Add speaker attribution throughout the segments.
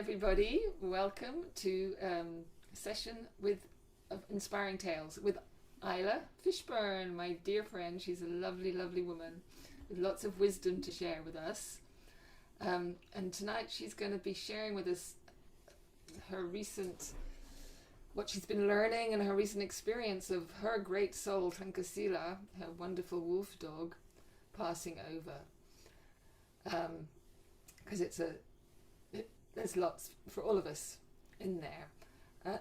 Speaker 1: everybody. Welcome to a session of Inspiring Tales with Isla Fishburn, my dear friend. She's a lovely, lovely woman with lots of wisdom to share with us. And tonight she's going to be sharing with us what she's been learning and her recent experience of her great soul, Tankasila, her wonderful wolf dog, passing over. Because there's lots for all of us in there.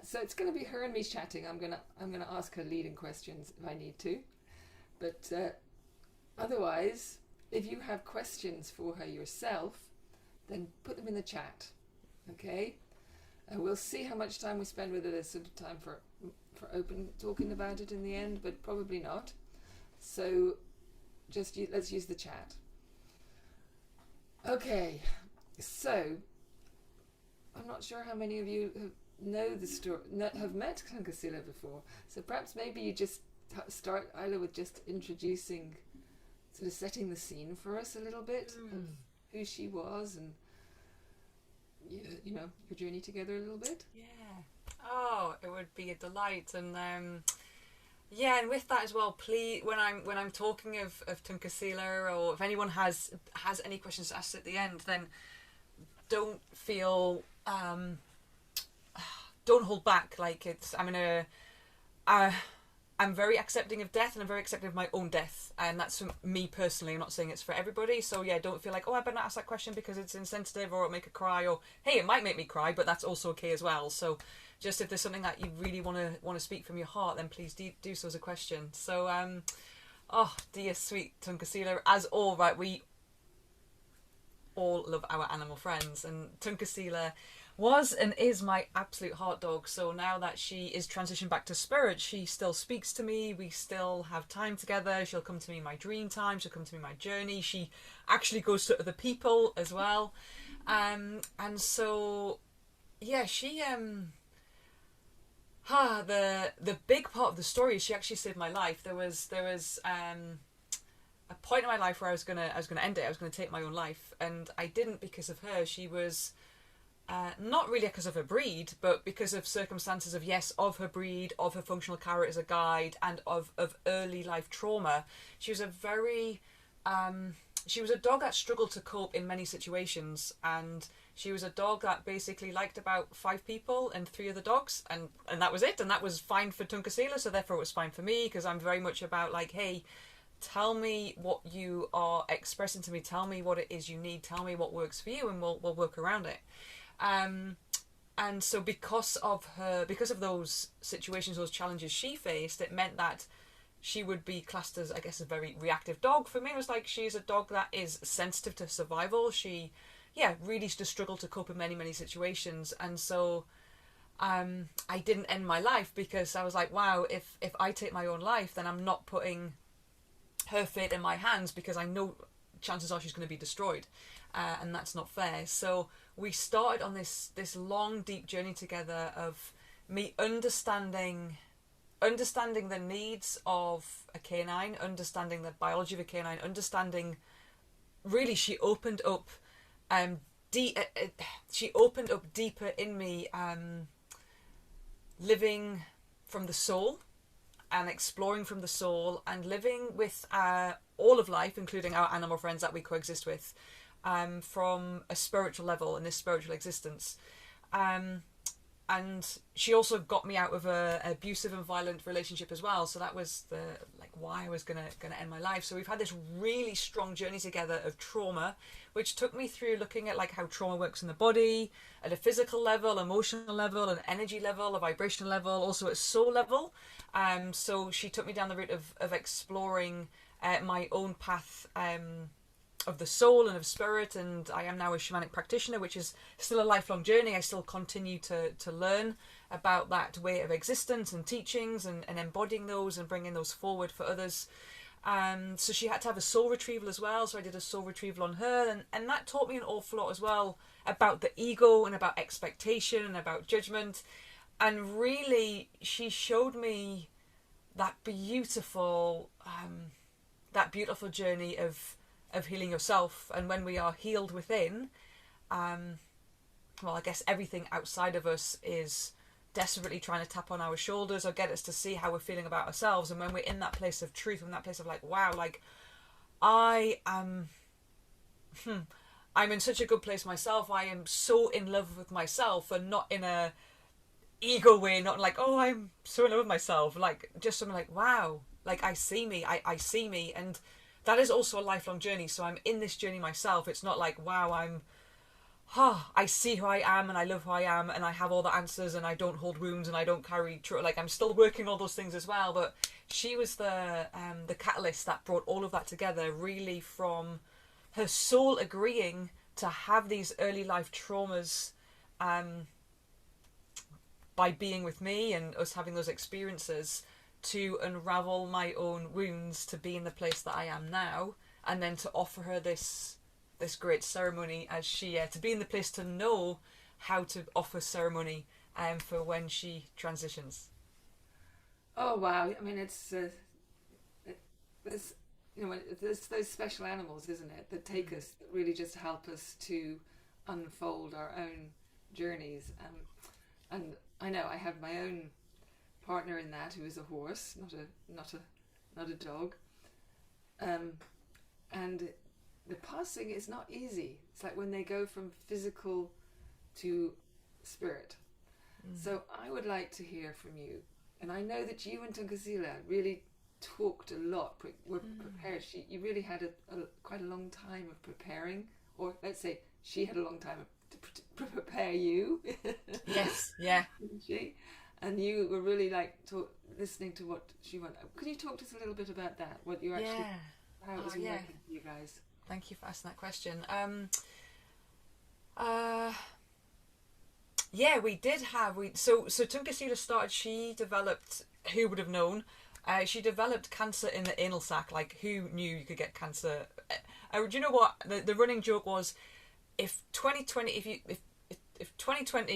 Speaker 1: So it's going to be her and me chatting. I'm gonna ask her leading questions if I need to, but otherwise, if you have questions for her yourself, then put them in the chat. Okay, we'll see how much time we spend with it. There's sort of time for open talking about it in the end, but probably not. So let's use the chat. Okay, so I'm not sure how many of you know the story, have met Tankasila before. So perhaps maybe you just start, Isla, with just introducing, sort of setting the scene for us a little bit of who she was and you know, your journey together a little bit.
Speaker 2: Yeah. Oh, it would be a delight. And yeah, and with that as well, please, when I'm talking of Tankasila, or if anyone has any questions to ask at the end, then don't feel don't hold back. Like I'm very accepting of death, and I'm very accepting of my own death, and that's for me personally. I'm not saying it's for everybody. So yeah, don't feel like, oh, I better not ask that question because it's insensitive or it'll make her cry, or hey, it might make me cry, but that's also okay as well. So just if there's something that you really want to speak from your heart, then please do so as a question. So oh dear sweet Tankasila, as all right, we all love our animal friends, and Tankasila was and is my absolute heart dog. So now that she is transitioned back to spirit, she still speaks to me. We still have time together. She'll come to me in my dream time. She'll come to me in my journey. She actually goes to other people as well. And so yeah, she the big part of the story is she actually saved my life. There was a point in my life where I was gonna end it. I was gonna take my own life, and I didn't because of her. She was not really because of her breed, but because of circumstances of her breed, of her functional character as a guide, and of early life trauma. She was she was a dog that struggled to cope in many situations, and she was a dog that basically liked about 5 people and 3 other dogs, and that was it, and that was fine for Tankasila, so therefore it was fine for me, because I'm very much about like, hey, tell me what you are expressing to me, tell me what it is you need, tell me what works for you, and we'll work around it. And so because of those situations, those challenges she faced, it meant that she would be classed as, I guess, a very reactive dog. For me, it was like, she's a dog that is sensitive to survival. She, really just struggled to cope in many, many situations. And so I didn't end my life because I was like, wow, if I take my own life, then I'm not putting her fate in my hands, because I know chances are she's going to be destroyed. And that's not fair. So we started on this long, deep journey together of me understanding the needs of a canine, understanding the biology of a canine, understanding, really, she opened up deeper in me, living from the soul and exploring from the soul and living with all of life, including our animal friends that we coexist with, from a spiritual level in this spiritual existence. And she also got me out of a abusive and violent relationship as well. So that was why I was gonna end my life. So we've had this really strong journey together of trauma, which took me through looking at like how trauma works in the body, at a physical level, emotional level, an energy level, a vibrational level, also at soul level. So she took me down the route of exploring my own path of the soul and of spirit, and I am now a shamanic practitioner, which is still a lifelong journey. I still continue to learn about that way of existence and teachings, and embodying those and bringing those forward for others. So she had to have a soul retrieval as well, so I did a soul retrieval on her, and that taught me an awful lot as well about the ego and about expectation and about judgment. And really, she showed me that beautiful journey of healing yourself. And when we are healed within, well, I guess everything outside of us is desperately trying to tap on our shoulders or get us to see how we're feeling about ourselves. And when we're in that place of truth, in that place of like, wow, like I am, I'm in such a good place myself. I am so in love with myself, and not in a ego way, not like, oh, I'm so in love with myself, like just something like, wow, like I see me, I see me. And that is also a lifelong journey. So I'm in this journey myself. It's not like, wow, I see who I am and I love who I am and I have all the answers and I don't hold wounds and I don't carry like I'm still working all those things as well. But she was the catalyst that brought all of that together, really, from her soul agreeing to have these early life traumas by being with me and us having those experiences, to unravel my own wounds, to be in the place that I am now, and then to offer her this great ceremony as she to be in the place to know how to offer ceremony for when she transitions.
Speaker 1: Oh wow! I mean, it's there's there's those special animals, isn't it, that take us, that really just help us to unfold our own journeys. And I know I have my own partner in that, who is a horse, not a dog. And the passing is not easy. It's like when they go from physical to spirit. So I would like to hear from you. And I know that you and Tunkasila really talked a lot, were prepared. You really had quite a long time of preparing, or let's say she had a long time to prepare you.
Speaker 2: Yes, yeah.
Speaker 1: Didn't she? And you were really like listening to what she wanted. Could you talk to us a little bit about that? What you actually, how it was working for you guys?
Speaker 2: Thank you for asking that question. Yeah, we did have so Tunkasila started. She developed. Who would have known? She developed cancer in the anal sac. Like, who knew you could get cancer? Do you know what the running joke was? If 2020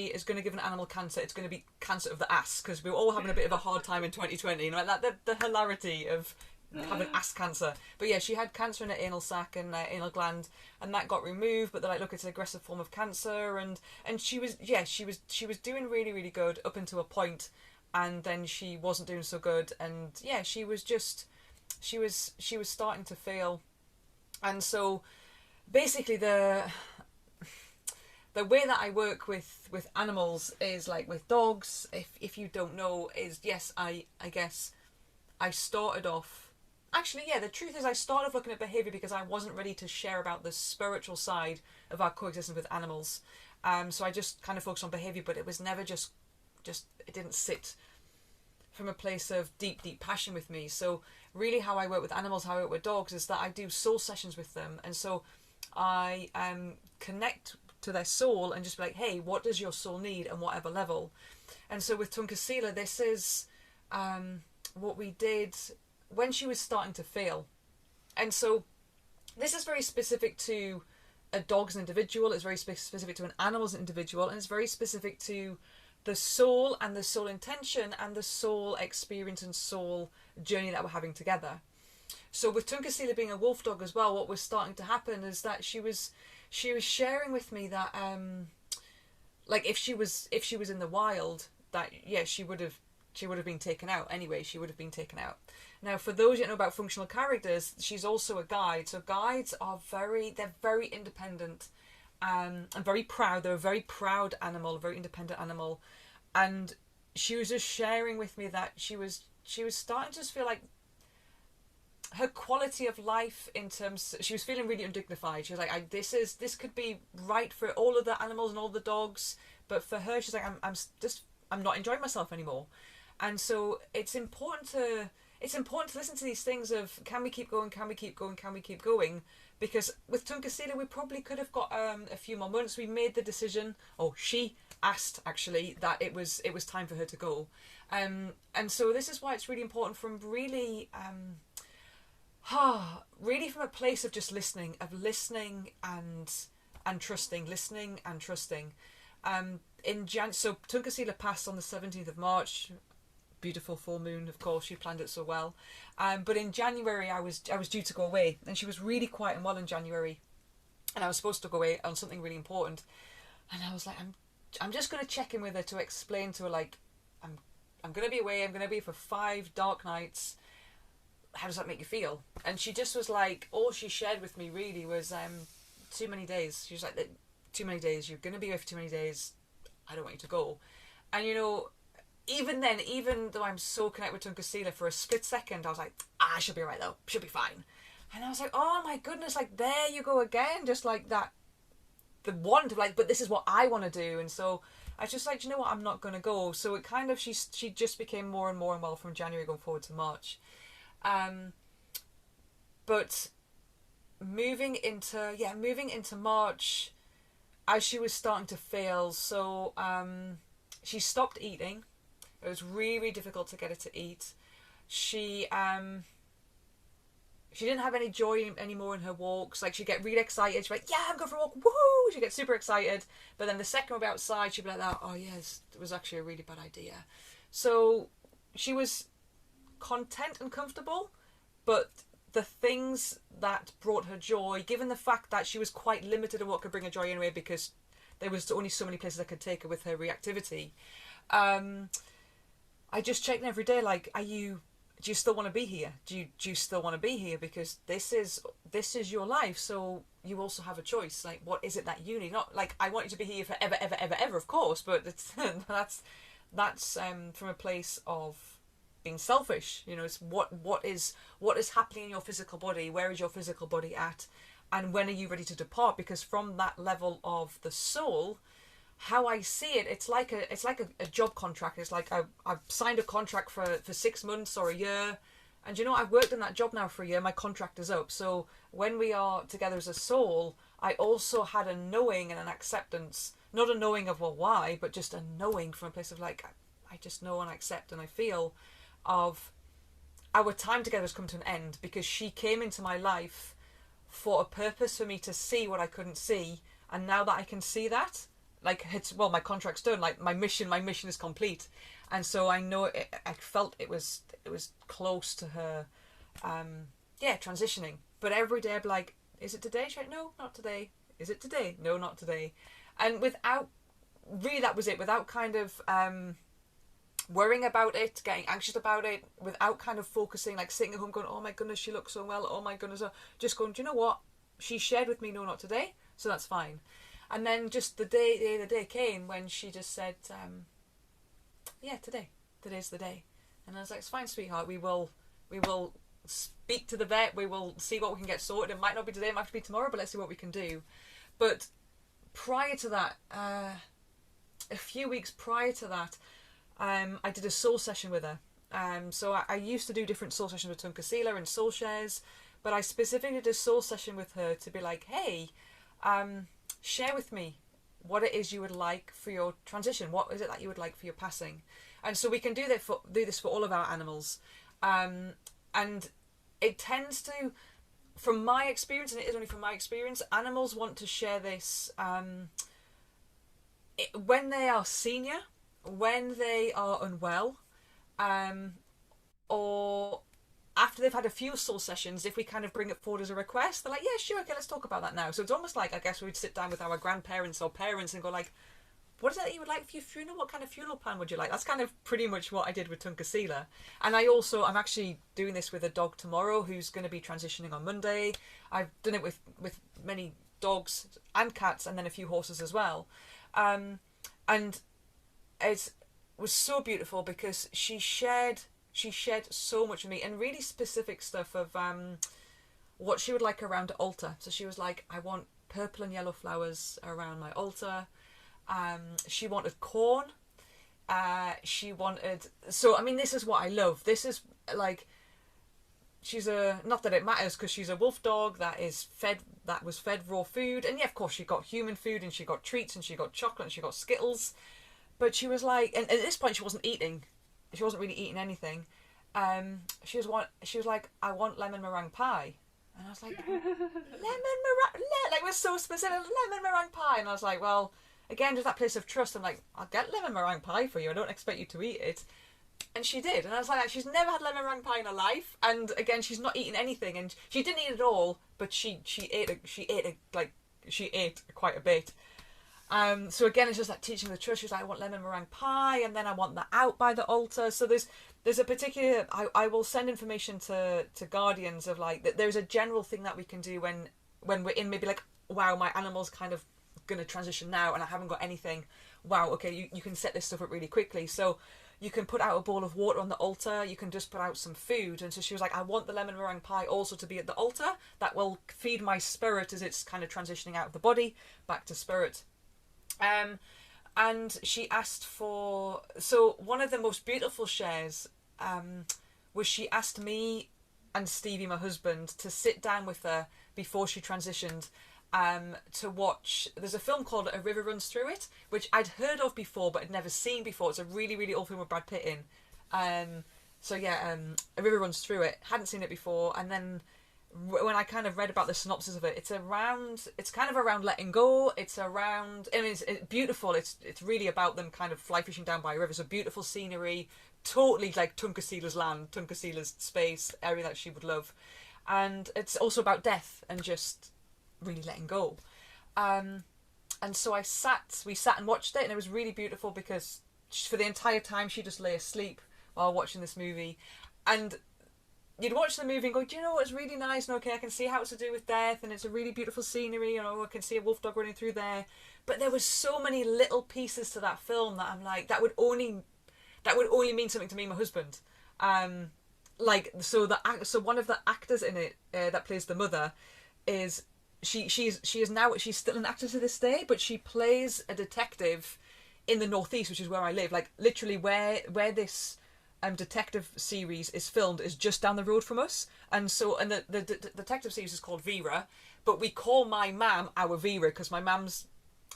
Speaker 2: is going to give an animal cancer, it's going to be cancer of the ass, because we were all having a bit of a hard time in 2020. And like that, the hilarity of having ass cancer. But yeah, she had cancer in her anal sac and anal gland, and that got removed. But they're like, look, it's an aggressive form of cancer, and she was doing really, really good up until a point, and then she wasn't doing so good, and yeah, she was starting to fail. And so basically the way that I work with animals is like with dogs, if you don't know, is yes, I guess I started off. Actually, yeah, the truth is I started looking at behaviour because I wasn't ready to share about the spiritual side of our coexistence with animals. So I just kind of focused on behaviour, but it was never just it didn't sit from a place of deep passion with me. So really how I work with animals, how I work with dogs, is that I do soul sessions with them. And so I connect to their soul and just be like, hey, what does your soul need and whatever level? And so with Tunkasila, this is what we did when she was starting to fail. And so this is very specific to a dog as an individual, it's very specific to an animal as an individual, and it's very specific to the soul and the soul intention and the soul experience and soul journey that we're having together. So with Tunkasila being a wolf dog as well, what was starting to happen is that she was sharing with me that like if she was in the wild, that yeah, she would have been taken out anyway. She would have been taken out. Now, for those who know about functional characters, she's also a guide. So guides are very independent and very proud. They're a very proud animal, a very independent animal. And she was just sharing with me that she was starting to just feel like her quality of life, in terms, she was feeling really undignified. She was like, this could be right for all of the animals and all the dogs, but for her, she's like, I'm not enjoying myself anymore. And so it's important to listen to these things of, can we keep going, can we keep going, can we keep going? Because with Tunkasila, we probably could have got a few more months. We made the decision, or she asked actually, that it was time for her to go. And so this is why it's really important, from really really from a place of just listening and trusting, listening and trusting. So Tunkasila passed on the 17th of March. Beautiful full moon, of course, she planned it so well. But in January I was due to go away, and she was really quiet and well in January, and I was supposed to go away on something really important, and I was like, I'm I'm just going to check in with her to explain to her, like, I'm going to be away, I'm going to be for 5 dark nights. How does that make you feel? And she just was like, all she shared with me really was too many days. She was like, too many days, you're going to be away for too many days, I don't want you to go. And, you know, even then, even though I'm so connected with Tunkasila, for a split second I was like, she'll be alright though, she'll be fine. And I was like, oh my goodness, like, there you go again, just like that, the want of like, but this is what I want to do. And so I was just like, you know what, I'm not going to go. So it kind of, she just became more and more unwell from January going forward to March. But moving into March, as she was starting to fail, so she stopped eating. It was really, really difficult to get her to eat. She didn't have any joy anymore in her walks. Like, she'd get really excited. She'd be like, yeah, I'm going for a walk. Woohoo! She'd get super excited. But then the second we'll be outside, she'd be like, oh, yes, it was actually a really bad idea. So she was content and comfortable, but the things that brought her joy, given the fact that she was quite limited in what could bring her joy anyway, because there was only so many places I could take her with her reactivity, I just checked in every day, like, do you still want to be here? Do you still want to be here? Because this is your life, so you also have a choice. Like, what is it that you need? Not like, I want you to be here forever, ever, ever, ever, of course, but it's, that's from a place of being selfish. You know, it's what is happening in your physical body, where is your physical body at, and when are you ready to depart? Because from that level of the soul, how I see it, it's like a job contract. It's like I've signed a contract for 6 months or a year, and you know, I've worked in that job now for a year, my contract is up. So when we are together as a soul, I also had a knowing and an acceptance, not a knowing of, well, why, but just a knowing from a place of like, I just know and I accept and I feel of our time together has come to an end, because she came into my life for a purpose, for me to see what I couldn't see. And now that I can see that, like, my contract's done, like, my mission is complete. And so I know I felt it was close to her transitioning. But every day I'd be like, is it today? She's like, no, not today. Is it today? No, not today. And without, really, that was it, without kind of worrying about it, getting anxious about it, without kind of focusing, like sitting at home going, oh my goodness, she looks so well, oh my goodness, just going, do you know what, she shared with me, no, not today, so that's fine. And then just the day came when she just said, today's the day. And I was like, it's fine, sweetheart, we will speak to the vet, we will see what we can get sorted. It might not be today, it might have to be tomorrow, but let's see what we can do. But prior to that, a few weeks prior to that, I did a soul session with her. So I used to do different soul sessions with Tunkasila and soul shares, but I specifically did a soul session with her to be like, hey, share with me what it is you would like for your transition. What is it that you would like for your passing? And so we can do this for all of our animals. And it tends to, from my experience, and it is only from my experience, animals want to share this when they are senior, when they are unwell, or after they've had a few soul sessions. If we kind of bring it forward as a request, they're like, yeah, sure, okay, let's talk about that now. So it's almost like, I guess, we'd sit down with our grandparents or parents and go like, what is it that you would like for your funeral? What kind of funeral plan would you like? That's kind of pretty much what I did with Tunkasila. And I'm actually doing this with a dog tomorrow who's going to be transitioning on Monday. I've done it with many dogs and cats, and then a few horses as well. And it was so beautiful because she shared so much with me, and really specific stuff of what she would like around the altar. So she was like, I want purple and yellow flowers around my altar. She wanted corn. She wanted, so I mean, this is what I love. This is like, not that it matters, because she's a wolf dog that was fed raw food, and yeah, of course she got human food, and she got treats, and she got chocolate, and she got Skittles. But she was like, and at this point she wasn't eating. She wasn't really eating anything. She was like, I want lemon meringue pie. And I was like, lemon meringue, like, we're so specific, lemon meringue pie. And I was like, well, again, just that place of trust. I'm like, I'll get lemon meringue pie for you. I don't expect you to eat it. And she did. And I was like, she's never had lemon meringue pie in her life. And again, she's not eating anything. And she didn't eat it all, but she ate quite a bit. So again, it's just like teaching the trust. She's like, I want lemon meringue pie, and then I want that out by the altar. So there's a particular. I will send information to guardians of like that. There's a general thing that we can do when we're in maybe like, wow, my animal's kind of going to transition now, and I haven't got anything. Wow, okay, you can set this stuff up really quickly. So you can put out a bowl of water on the altar. You can just put out some food. And so she was like, I want the lemon meringue pie also to be at the altar. That will feed my spirit as it's kind of transitioning out of the body back to spirit. And she asked for, so one of the most beautiful shares was she asked me and Stevie, my husband, to sit down with her before she transitioned to watch. There's a film called A River Runs Through It, which I'd heard of before but had never seen before. It's a really, really old film with Brad Pitt in. A River Runs Through It. Hadn't seen it before, and then when I kind of read about the synopsis of it, it's kind of around letting go. It's around, I mean, it's beautiful. It's really about them kind of fly fishing down by a river. So beautiful scenery, totally like Tunkasila's land, Tunkasila's space, area that she would love. And it's also about death and just really letting go. And so we sat and watched it, and it was really beautiful because for the entire time she just lay asleep while watching this movie. And you'd watch the movie and go, do you know what, it's really nice, and okay, I can see how it's to do with death, and it's a really beautiful scenery, and I can see a wolf dog running through there. But there was so many little pieces to that film that I'm like, that would only mean something to me and my husband. So one of the actors in it that plays the mother is she's still an actor to this day, but she plays a detective in the Northeast, which is where I live. Like literally where this detective series is filmed is just down the road from us. And the detective series is called Vera, but we call my mum our Vera because my mum's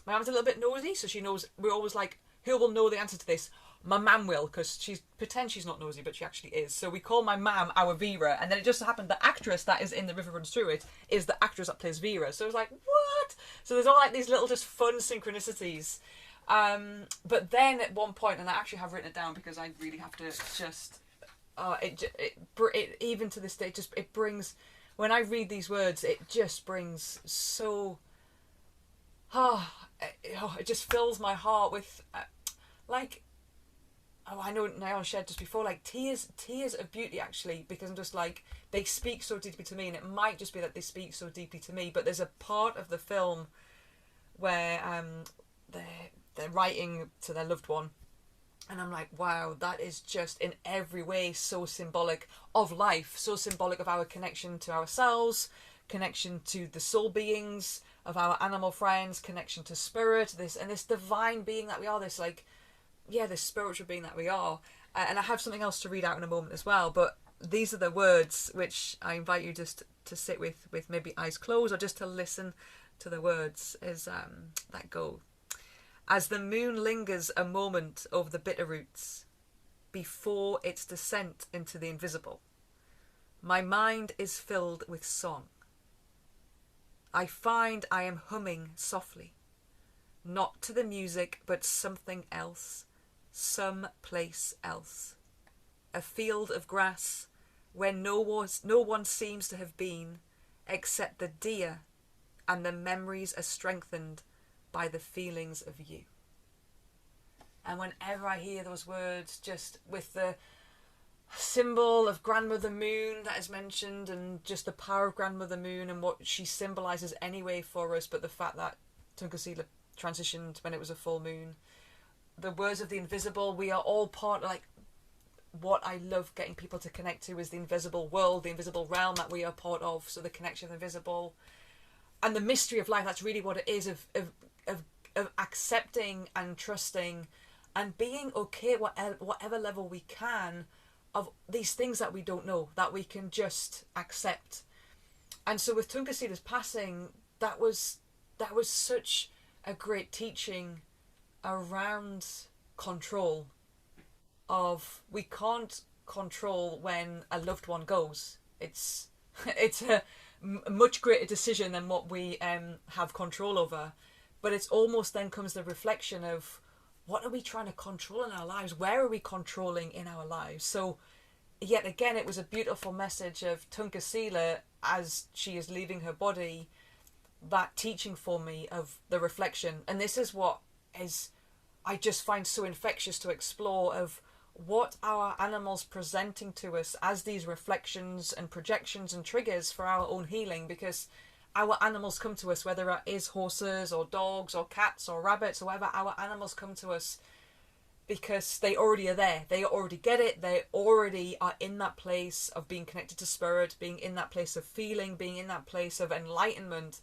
Speaker 2: a little bit nosy, so she knows. We're always like, who will know the answer to this? My mum will, because she pretends she's not nosy, but she actually is. So we call my mum our Vera, and then it just happened the actress that is in The River Runs Through It is the actress that plays Vera. So it was like, what? So there's all like these little just fun synchronicities. But then at one point, and I actually have written it down because I really have to just, even to this day, it brings, when I read these words, it just brings so, it just fills my heart with, I know Nayana shared just before, like tears of beauty actually, because I'm just like, they speak so deeply to me, and it might just be that they speak so deeply to me, but there's a part of the film where they're writing to their loved one, and I'm like, wow, that is just in every way so symbolic of life, so symbolic of our connection to ourselves, connection to the soul beings of our animal friends, connection to spirit, this divine being that we are, this spiritual being that we are. And I have something else to read out in a moment as well, but these are the words which I invite you just to sit with maybe eyes closed, or just to listen to the words as that go. As the moon lingers a moment over the bitter roots before its descent into the invisible, my mind is filled with song. I find I am humming softly, not to the music, but something else, some place else. A field of grass where no one seems to have been, except the deer, and the memories are strengthened by the feelings of you. And whenever I hear those words, just with the symbol of Grandmother Moon that is mentioned, and just the power of Grandmother Moon and what she symbolises anyway for us, but the fact that Tunkasila transitioned when it was a full moon, the words of the invisible, we are all part of, like, what I love getting people to connect to is the invisible world, the invisible realm that we are part of. So the connection of the invisible and the mystery of life, that's really what it is, of accepting and trusting and being okay at whatever level we can of these things that we don't know, that we can just accept. And so with Tunkasila's passing, that was such a great teaching around control. Of, we can't control when a loved one goes. It's a much greater decision than what we have control over. But it's almost then comes the reflection of, what are we trying to control in our lives? Where are we controlling in our lives? So yet again, it was a beautiful message of Tunkasila as she is leaving her body, that teaching for me of the reflection. And this is what is, I just find so infectious to explore, of what our animals presenting to us as these reflections and projections and triggers for our own healing. Because our animals come to us, whether it is horses or dogs or cats or rabbits or whatever, our animals come to us because they already are there. They already get it. They already are in that place of being connected to spirit, being in that place of feeling, being in that place of enlightenment.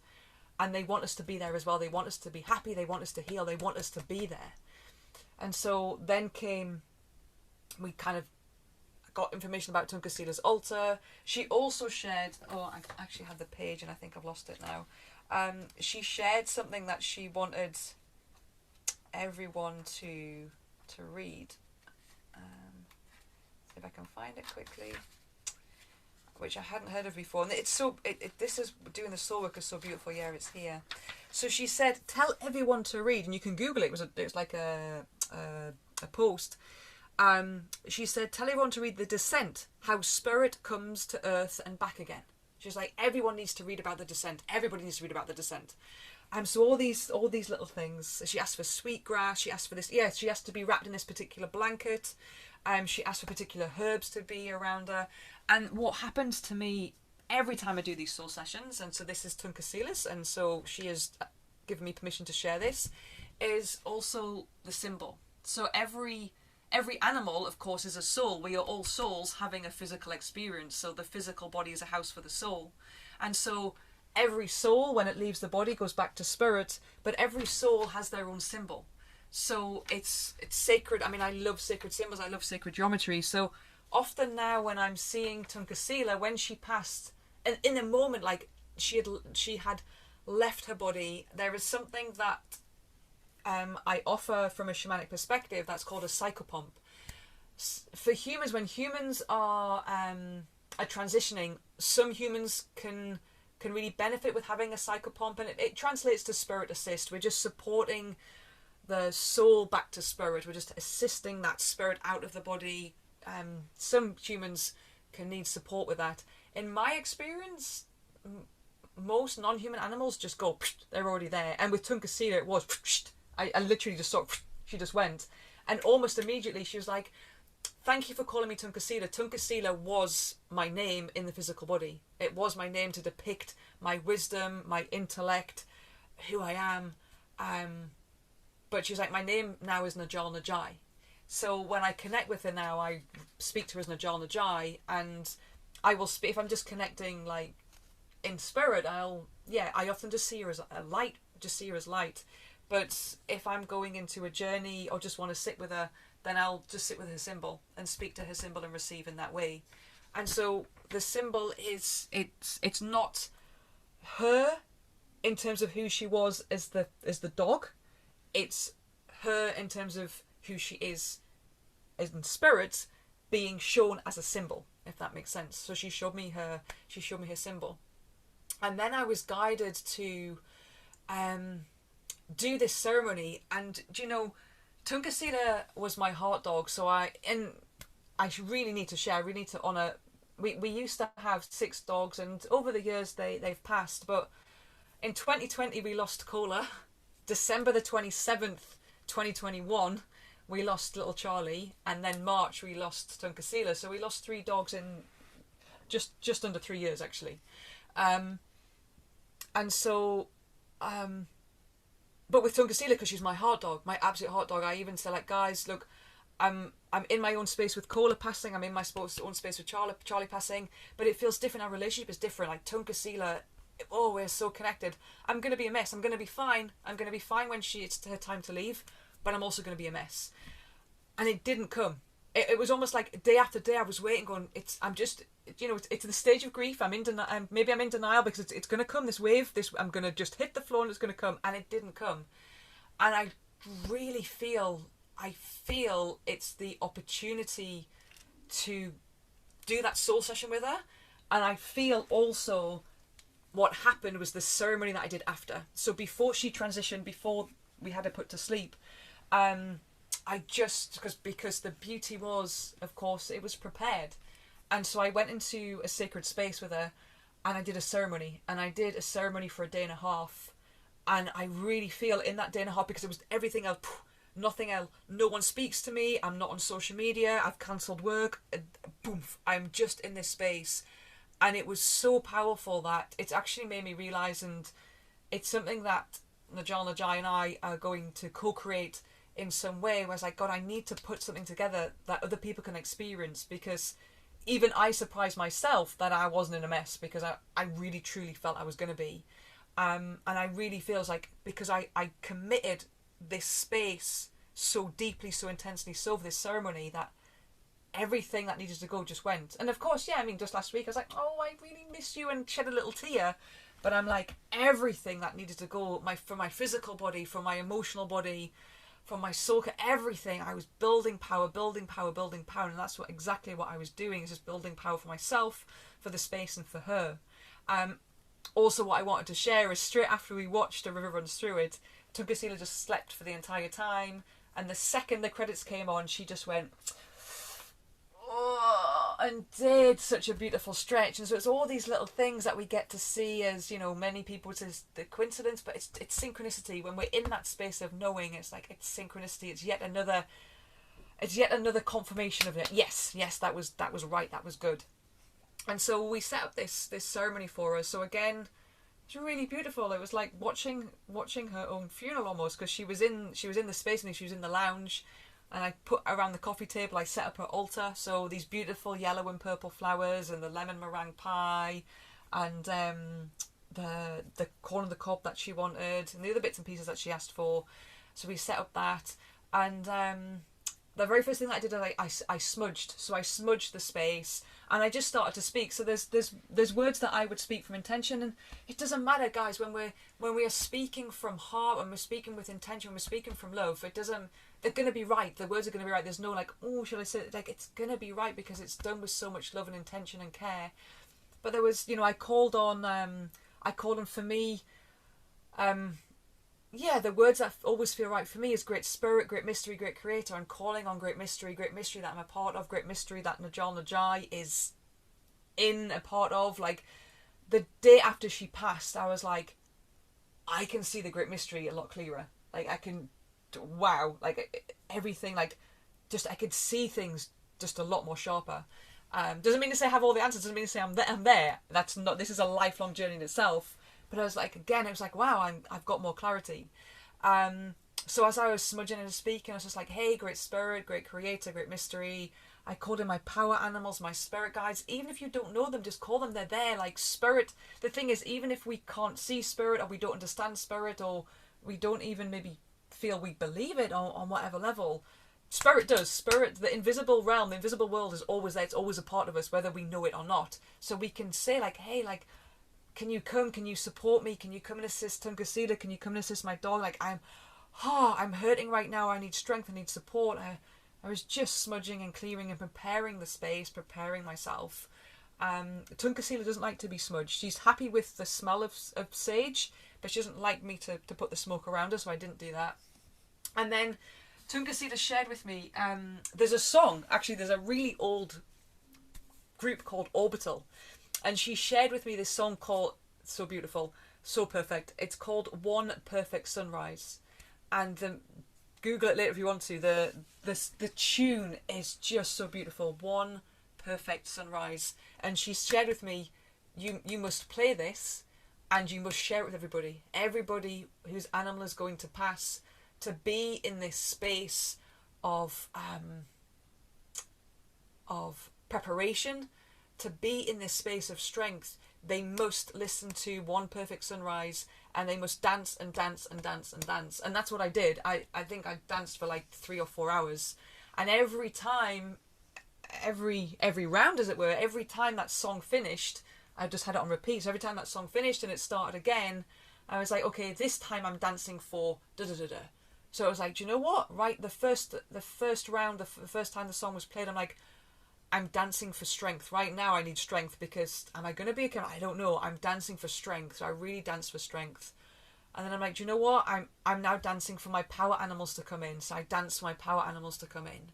Speaker 2: And they want us to be there as well. They want us to be happy. They want us to heal. They want us to be there. And so then we kind of got information about Tunkasila's altar. She also shared, I actually had the page and I think I've lost it now. She shared something that she wanted everyone to read. See if I can find it quickly, which I hadn't heard of before. And it's so, this is, doing the soul work is so beautiful. Yeah, it's here. So she said, tell everyone to read, and you can Google it. It was like a post. She said, tell everyone to read The Descent, How Spirit Comes to Earth and Back Again. She's like, everyone needs to read about the descent. Everybody needs to read about the descent. So all these little things. She asked for sweetgrass. She asked for this. Yeah, she asked to be wrapped in this particular blanket. She asked for particular herbs to be around her. And what happens to me every time I do these soul sessions, and so this is Tunkasila's, and so she has given me permission to share this, is also the symbol. So every animal, of course, is a soul. We are all souls having a physical experience. So the physical body is a house for the soul. And so every soul, when it leaves the body, goes back to spirit, but every soul has their own symbol. So it's sacred. I mean, I love sacred symbols. I love sacred geometry. So often now when I'm seeing Tunkasila, when she passed, and in a moment, like she had left her body, there is something that I offer from a shamanic perspective that's called a psychopomp. For humans, when humans are transitioning, some humans can really benefit with having a psychopomp, and it translates to spirit assist. We're just supporting the soul back to spirit. We're just assisting that spirit out of the body. Some humans can need support with that. In my experience, most non-human animals just go, they're already there. And with Tunkasila, it was, I literally just saw, she just went. And almost immediately she was like, thank you for calling me Tunkasila. Tunkasila was my name in the physical body. It was my name to depict my wisdom, my intellect, who I am. But she's like, my name now is Najal Najai. So when I connect with her now, I speak to her as Najal Najai, and I will speak, if I'm just connecting like in spirit, I often just see her as a light, just see her as light. But if I'm going into a journey or just want to sit with her, then I'll just sit with her symbol and speak to her symbol and receive in that way. And so the symbol is, it's not her in terms of who she was as the dog. It's her in terms of who she is as in spirit being shown as a symbol, if that makes sense. So she showed me her symbol. And then I was guided to do this ceremony, and Tunkasila was my heart dog, so I really need to share. I really need to honour. We used to have 6 dogs, and over the years they've passed. But in 2020 we lost Cola. December the 27th, 2021, we lost little Charlie, and then March we lost Tunkasila. So we lost 3 dogs in just under 3 years actually. And so. But with Tunkasila, because she's my heart dog, my absolute heart dog, I even say, like, guys, look, I'm in my own space with Cola passing, I'm in my own space with Charlie passing, but it feels different. Our relationship is different. Like Tunkasila, we're so connected. I'm going to be a mess. I'm going to be fine. I'm going to be fine when it's her time to leave, but I'm also going to be a mess. And it didn't come. It was almost like day after day I was waiting, going, it's the stage of grief. Maybe I'm in denial because it's going to come, this wave, I'm going to just hit the floor and it's going to come. And it didn't come. And I really feel it's the opportunity to do that soul session with her. And I feel also what happened was the ceremony that I did after. So before she transitioned, before we had her put to sleep, because the beauty was, of course, it was prepared. And so I went into a sacred space with her, and I did a ceremony, and I did a ceremony for a day and a half, and I really feel in that day and a half, because it was everything else, nothing else, no one speaks to me, I'm not on social media, I've cancelled work, boom, I'm just in this space. And it was so powerful that it's actually made me realise, and it's something that Najal Najai and I are going to co-create in some way, where I was like, God, I need to put something together that other people can experience, because even I surprised myself that I wasn't in a mess, because I really truly felt I was going to be. And I really feels like, because I committed this space so deeply, so intensely, so for this ceremony, that everything that needed to go just went. And of course, yeah, I mean, just last week I was like, oh, I really miss you, and shed a little tear. But I'm like, everything that needed to go, for my physical body, for my emotional body, for my soul, everything, I was building power, building power, building power. And that's exactly what I was doing, is just building power for myself, for the space, and for her. Also, what I wanted to share is, straight after we watched A River Runs Through It, Tunkasila just slept for the entire time. And the second the credits came on, she just went, oh, and did such a beautiful stretch. And so it's all these little things that we get to see as, you know, many people would say the coincidence, but it's synchronicity. When we're in that space of knowing, it's like, it's synchronicity. It's yet another confirmation of it. Yes, that was right, that was good. And so we set up this ceremony for her. So again, it's really beautiful. It was like watching her own funeral almost, because she was in the space, and she was in the lounge. And I put around the coffee table, I set up her altar. So these beautiful yellow and purple flowers, and the lemon meringue pie, and the corn on the cob that she wanted, and the other bits and pieces that she asked for. So we set up that, and the very first thing that I did, I smudged. So I smudged the space, and I just started to speak. So there's words that I would speak from intention, and it doesn't matter, guys, when we are speaking from heart, when we're speaking with intention, when we're speaking from love, they're going to be right. The words are going to be right. There's no like, oh, should I say it? Like, it's going to be right, because it's done with so much love and intention and care. But there was, I called on for me, the words that always feel right for me is Great Spirit, Great Mystery, Great Creator. I'm calling on Great Mystery that I'm a part of, Great Mystery that Najal Najai is in a part of. Like, the day after she passed, I was like, I can see the Great Mystery a lot clearer. Like, I can, wow, like everything, like, just I could see things just a lot more sharper. Doesn't mean to say I have all the answers, doesn't mean to say I'm there. That's not, this is a lifelong journey in itself. But I was like, again, I was like, wow, I've got more clarity. So as I was smudging and speaking, I was just like, hey, Great Spirit, Great Creator, Great Mystery. I called in my power animals, my spirit guides. Even if you don't know them, just call them, they're there. Like, spirit, the thing is, even if we can't see spirit, or we don't understand spirit, or we don't even maybe feel we believe it on whatever level, spirit does. Spirit, the invisible realm, the invisible world is always there. It's always a part of us, whether we know it or not. So we can say, like, hey, like, can you come? Can you support me? Can you come and assist Tunkasila? Can you come and assist my dog? Like, I'm hurting right now. I need strength. I need support. I was just smudging and clearing and preparing the space, preparing myself. Tunkasila doesn't like to be smudged. She's happy with the smell of sage, but she doesn't like me to put the smoke around her, so I didn't do that. And then Tunkasila shared with me, there's a song, actually there's a really old group called Orbital, and she shared with me this song called, so beautiful, so perfect, it's called One Perfect Sunrise. And Google it later if you want to. The tune is just so beautiful. One Perfect Sunrise. And she shared with me, you must play this, and you must share it with everybody. Everybody whose animal is going to pass, to be in this space of preparation, to be in this space of strength. They must listen to One Perfect Sunrise, and they must dance and dance and dance and dance. And that's what I did. I think I danced for like 3 or 4 hours. And every time, every round as it were, every time that song finished, I just had it on repeat. So every time that song finished and it started again, I was like, okay, this time I'm dancing for da-da-da-da. So I was like, do you know what? Right, the first round, the first time the song was played, I'm like, I'm dancing for strength. Right now I need strength, because am I going to be okay? I don't know. I'm dancing for strength. So I really dance for strength. And then I'm like, do you know what? I'm now dancing for my power animals to come in. So I dance for my power animals to come in.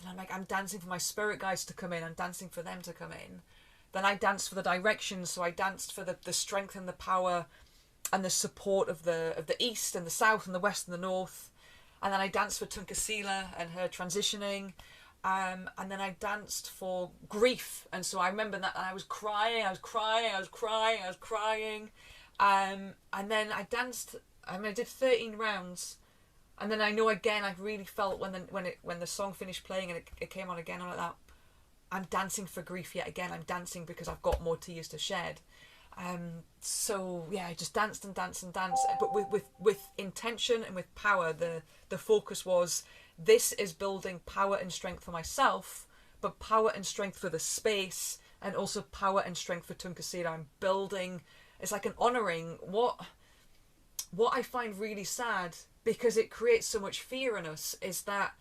Speaker 2: And I'm like, I'm dancing for my spirit guides to come in. I'm dancing for them to come in. Then I danced for the directions, so I danced for the strength and the power and the support of the east and the south and the west and the north. And then I danced for Tunkasila and her transitioning. And then I danced for grief. And so I remember that, and I was crying. And then I danced, I did 13 rounds. And then I know again, I really felt when the song finished playing and it came on again, I'm like that. I'm dancing for grief yet again. I'm dancing because I've got more tears to shed. So yeah, I just danced, but with intention and with power. The focus was, this is building power and strength for myself, but power and strength for the space, and also power and strength for Tunkasila. I'm building. It's like an honouring. What I find really sad, because it creates so much fear in us, is that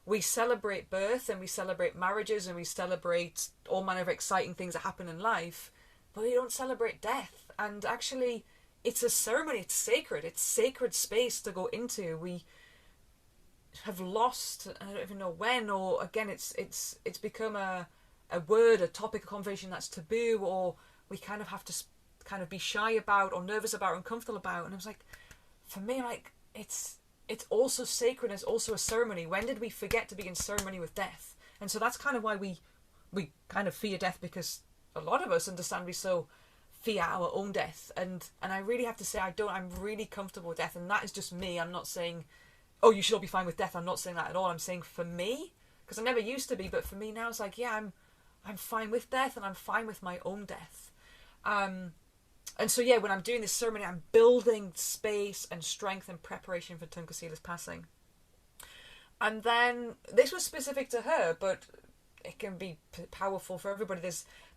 Speaker 2: we celebrate birth and we celebrate marriages and we celebrate all manner of exciting things that happen in life, but we don't celebrate death. And actually, it's a ceremony. It's sacred. It's sacred space to go into. We have lost, I don't even know when, or again, it's become a word, a topic, a conversation that's taboo, or we kind of have to kind of be shy about, or nervous about, or uncomfortable about. And I was like, for me, like, it's also sacred. It's also a ceremony. When did we forget to be in ceremony with death? And so that's kind of why we kind of fear death, because a lot of us, understandably so, fear our own death. And I really have to say, I'm really comfortable with death, and that is just me. I'm not saying, oh, you should all be fine with death. I'm not saying that at all. I'm saying for me, because I never used to be, but for me now, it's like, yeah, I'm fine with death, and I'm fine with my own death. And so, yeah, when I'm doing this ceremony, I'm building space and strength and preparation for Tunkasila's passing. And then, this was specific to her, but it can be powerful for everybody.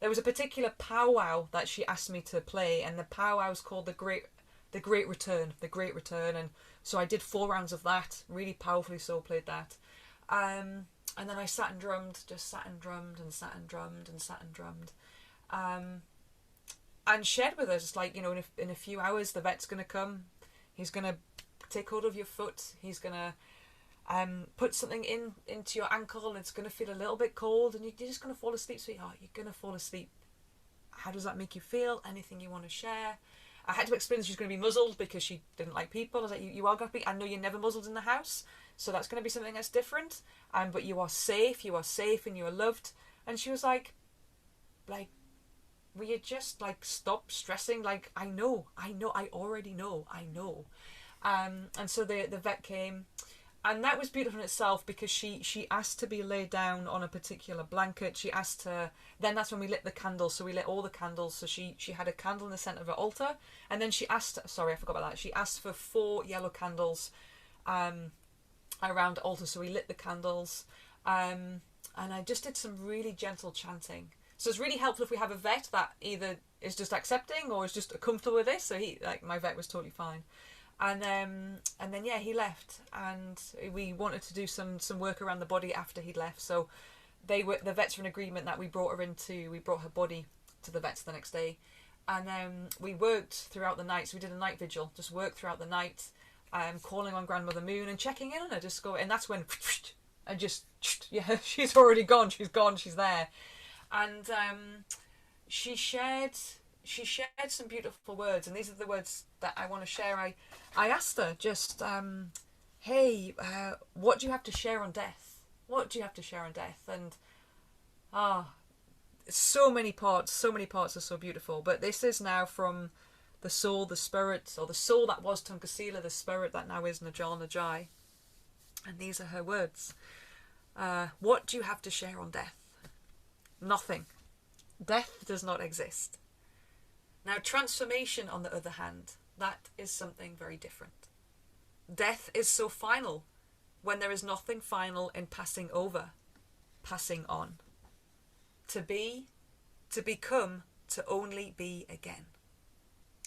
Speaker 2: There was a particular powwow that she asked me to play, and the powwow is called the Great Return. And so I did 4 rounds of that, really powerfully so, played that. And then I sat and drummed. And shared with us, it's like, in a few hours the vet's going to come. He's going to take hold of your foot. He's going to put something into your ankle, and it's going to feel a little bit cold, and you're just going to fall asleep, sweetheart. You're going to fall asleep. How does that make you feel? Anything you want to share? I had to explain that she's going to be muzzled because she didn't like people. I was like, you are going to be. I know you're never muzzled in the house, so that's going to be something that's different. But you are safe, and you are loved. And she was like, will you just stop stressing? Like, I know, I already know. And so the vet came, and that was beautiful in itself, because she asked to be laid down on a particular blanket. She asked to, then that's when we lit the candles. So we lit all the candles. So she had a candle in the centre of her altar, and then she asked, sorry, I forgot about that. She asked for 4 yellow candles around the altar. So we lit the candles, and I just did some really gentle chanting. So it's really helpful if we have a vet that either is just accepting or is just comfortable with this. So my vet was totally fine. And then yeah, he left, and we wanted to do some work around the body after he'd left. So the vets were in agreement that we brought her body to the vets the next day, and we worked throughout the night. So we did a night vigil, just worked throughout the night, calling on Grandmother Moon and checking in on her, and that's when and just, yeah, she's already gone. She's there. And she shared some beautiful words, and these are the words that I want to share. I asked her just, hey, what do you have to share on death? What do you have to share on death? And so many parts are so beautiful. But this is now from the soul, the spirit, or the soul that was Tunkasila, the spirit that now is Najal Najai. And these are her words. What do you have to share on death? Nothing. Death does not exist. Now, transformation, on the other hand, that is something very different. Death is so final when there is nothing final in passing over, passing on. To be, to become, to only be again.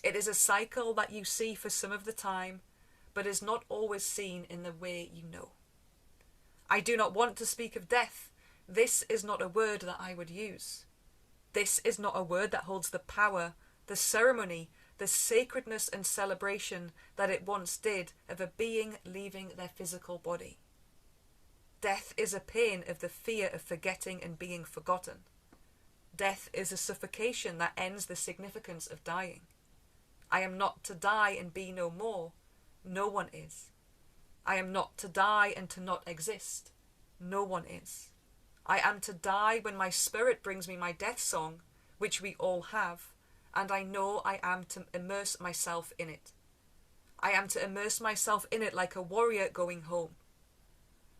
Speaker 2: It is a cycle that you see for some of the time, but is not always seen in the way you know. I do not want to speak of death. This is not a word that I would use. This is not a word that holds the power, the ceremony, the sacredness and celebration that it once did of a being leaving their physical body. Death is a pain of the fear of forgetting and being forgotten. Death is a suffocation that ends the significance of dying. I am not to die and be no more. No one is. I am not to die and to not exist. No one is. I am to die when my spirit brings me my death song, which we all have, and I know I am to immerse myself in it. I am to immerse myself in it like a warrior going home.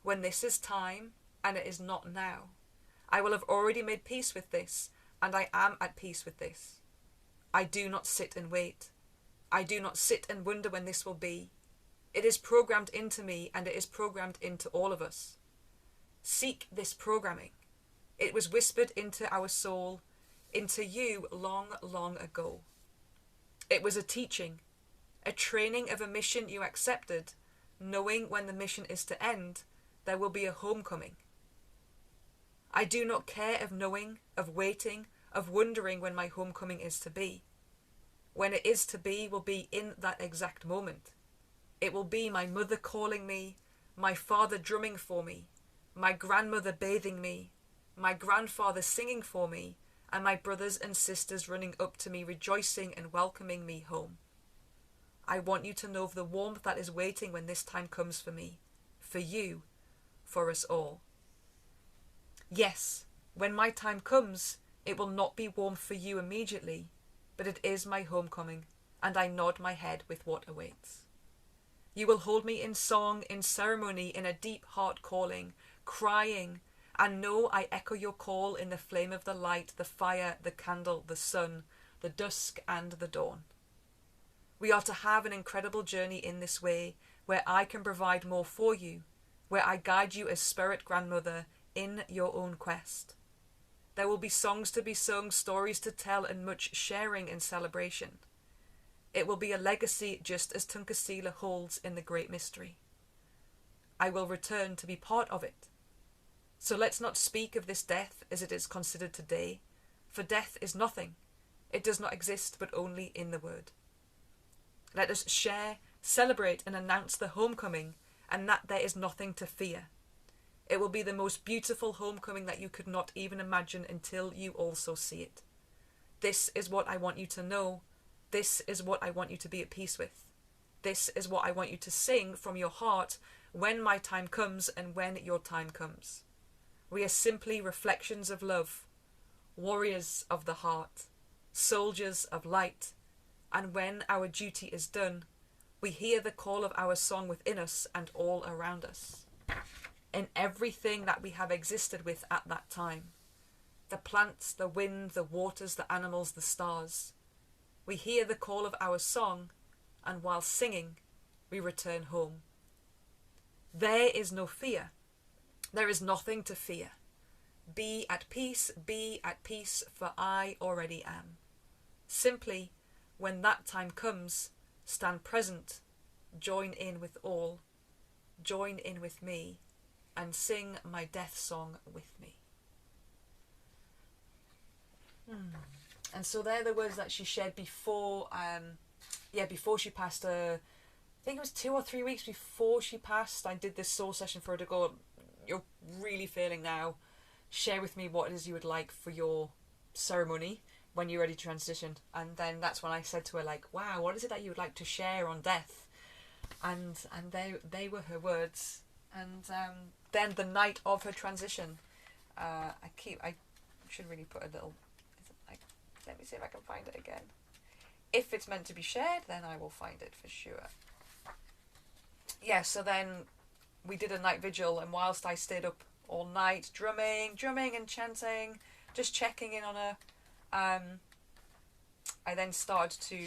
Speaker 2: When this is time, and it is not now, I will have already made peace with this, and I am at peace with this. I do not sit and wait. I do not sit and wonder when this will be. It is programmed into me, and it is programmed into all of us. Seek this programming. It was whispered into our soul, into you long, long ago. It was a teaching, a training of a mission you accepted, knowing when the mission is to end, there will be a homecoming. I do not care of knowing, of waiting, of wondering when my homecoming is to be. When it is to be will be in that exact moment. It will be my mother calling me, my father drumming for me, my grandmother bathing me, my grandfather singing for me, and my brothers and sisters running up to me, rejoicing and welcoming me home. I want you to know of the warmth that is waiting when this time comes for me, for you, for us all. Yes, when my time comes, it will not be warm for you immediately, but it is my homecoming, and I nod my head with what awaits. You will hold me in song, in ceremony, in a deep heart calling, crying, and know I echo your call in the flame of the light, the fire, the candle, the sun, the dusk and the dawn. We are to have an incredible journey in this way, where I can provide more for you, where I guide you as spirit grandmother in your own quest. There will be songs to be sung, stories to tell, and much sharing and celebration. It will be a legacy just as Tunkasila holds in the great mystery. I will return to be part of it. So let's not speak of this death as it is considered today, for death is nothing. It does not exist but only in the word. Let us share, celebrate, and announce the homecoming, and that there is nothing to fear. It will be the most beautiful homecoming that you could not even imagine until you also see it. This is what I want you to know. This is what I want you to be at peace with. This is what I want you to sing from your heart when my time comes and when your time comes. We are simply reflections of love, warriors of the heart, soldiers of light, and when our duty is done, we hear the call of our song within us and all around us. In everything that we have existed with at that time, the plants, the wind, the waters, the animals, the stars, we hear the call of our song, and while singing, we return home. There is no fear. There is nothing to fear. Be at peace, for I already am. Simply, when that time comes, stand present, join in with all, join in with me, and sing my death song with me. And so they're the words that she shared before she passed. I think it was 2 or 3 weeks before she passed. I did this soul session for her to go, you're really failing now. Share with me what it is you would like for your ceremony when you're ready to transition. And then that's when I said to her, like, wow, what is it that you would like to share on death? And they were her words. And then the night of her transition, I should really put a little, let me see if I can find it again. If it's meant to be shared, then I will find it for sure. Yeah, so then we did a night vigil, and whilst I stayed up all night drumming and chanting, just checking in on her, I then started to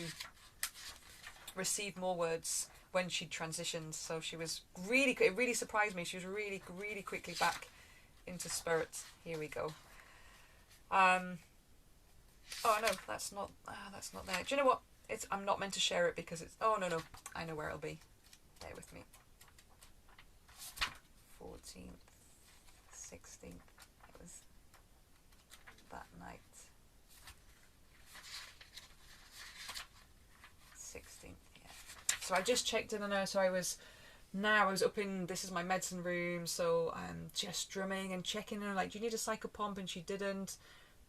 Speaker 2: receive more words when she transitioned. So she was it really surprised me. She was really, really quickly back into spirit. Here we go. Oh no, that's not there. Do you know what? I'm not meant to share it because it's. Oh no, I know where it'll be. Bear with me. 14th, 16th. It was that night. 16th, yeah. So I just checked in on her. So I was up in. This is my medicine room. So I'm just drumming and checking her. Like, do you need a psychopomp? And she didn't.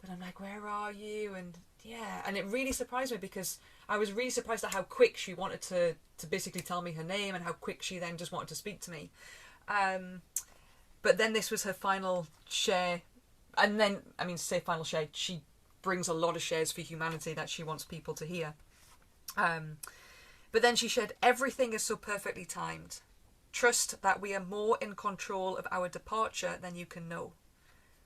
Speaker 2: but I'm like, where are you? And yeah, and it really surprised me, because I was really surprised at how quick she wanted to basically tell me her name, and how quick she then just wanted to speak to me. But then this was her final share, and then, I mean, to say final share, she brings a lot of shares for humanity that she wants people to hear. But then she shared, everything is so perfectly timed. Trust that we are more in control of our departure than you can know.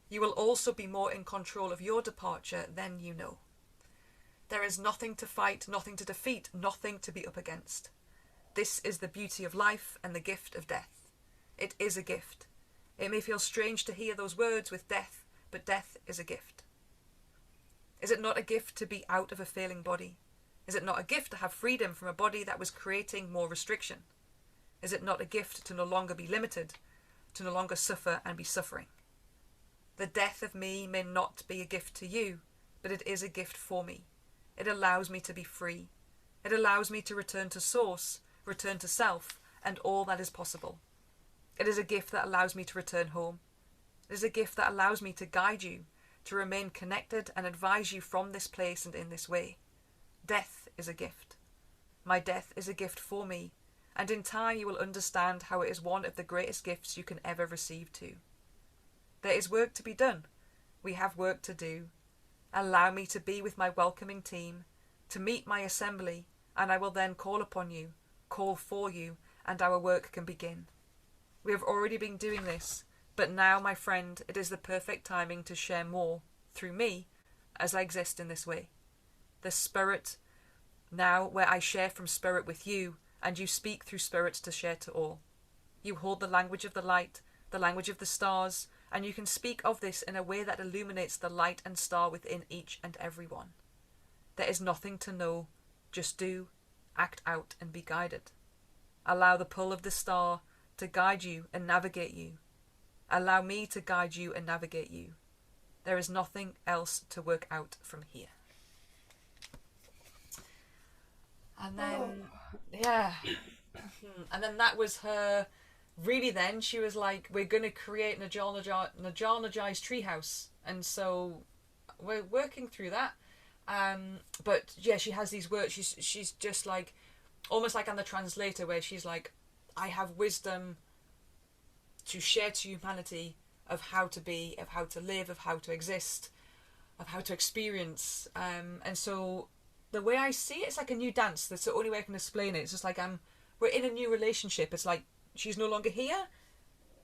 Speaker 2: You will also be more in control of your departure than you know. There is nothing to fight, nothing to defeat, nothing to be up against. This is the beauty of life and the gift of death. It is a gift. It may feel strange to hear those words with death, but death is a gift. Is it not a gift to be out of a failing body? Is it not a gift to have freedom from a body that was creating more restriction? Is it not a gift to no longer be limited, to no longer suffer and be suffering? The death of me may not be a gift to you, but it is a gift for me. It allows me to be free. It allows me to return to source, return to self, and all that is possible. It is a gift that allows me to return home. It is a gift that allows me to guide you, to remain connected and advise you from this place and in this way. Death is a gift. My death is a gift for me, and in time you will understand how it is one of the greatest gifts you can ever receive too. There is work to be done. We have work to do. Allow me to be with my welcoming team, to meet my assembly, and I will then call upon you, call for you, and our work can begin. We have already been doing this, but now, my friend, it is the perfect timing to share more, through me, as I exist in this way. The Spirit, now where I share from Spirit with you, and you speak through Spirit to share to all. You hold the language of the light, the language of the stars, and you can speak of this in a way that illuminates the light and star within each and every one. There is nothing to know, just do, act out, and be guided. Allow the pull of the star to guide you and navigate you. Allow me to guide you and navigate you. There is nothing else to work out from here. And then, yeah. And then that was her, really then, she was like, we're going to create Najal Najai's treehouse. And so we're working through that. But yeah, she has these words, she's just like, almost like on the translator, where she's like, I have wisdom to share to humanity of how to be, of how to live, of how to exist, of how to experience. And so the way I see it, it's like a new dance. That's the only way I can explain it. It's just like we're in a new relationship. It's like she's no longer here,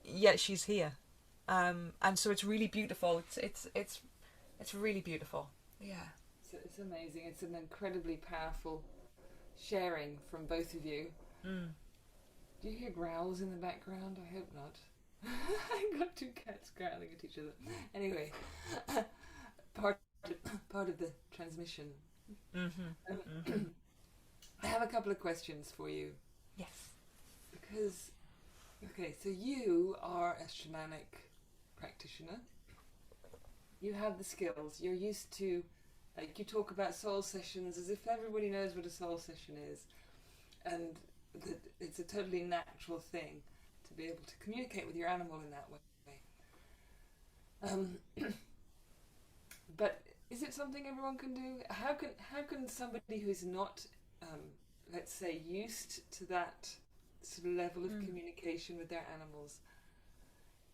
Speaker 2: yet she's here. And so it's really beautiful. It's really beautiful. Yeah.
Speaker 1: It's amazing. It's an incredibly powerful sharing from both of you.
Speaker 2: Mm.
Speaker 1: Do you hear growls in the background? I hope not. I got two cats growling at each other. Anyway, part of the transmission.
Speaker 2: Mm-hmm.
Speaker 1: I have a couple of questions for you.
Speaker 2: Yes.
Speaker 1: Because, okay, so you are a shamanic practitioner. You have the skills. You're used to, like, you talk about soul sessions as if everybody knows what a soul session is, and that it's a totally natural thing to be able to communicate with your animal in that way. But is it something everyone can do? How can somebody who's not, let's say, used to that sort of level of communication with their animals,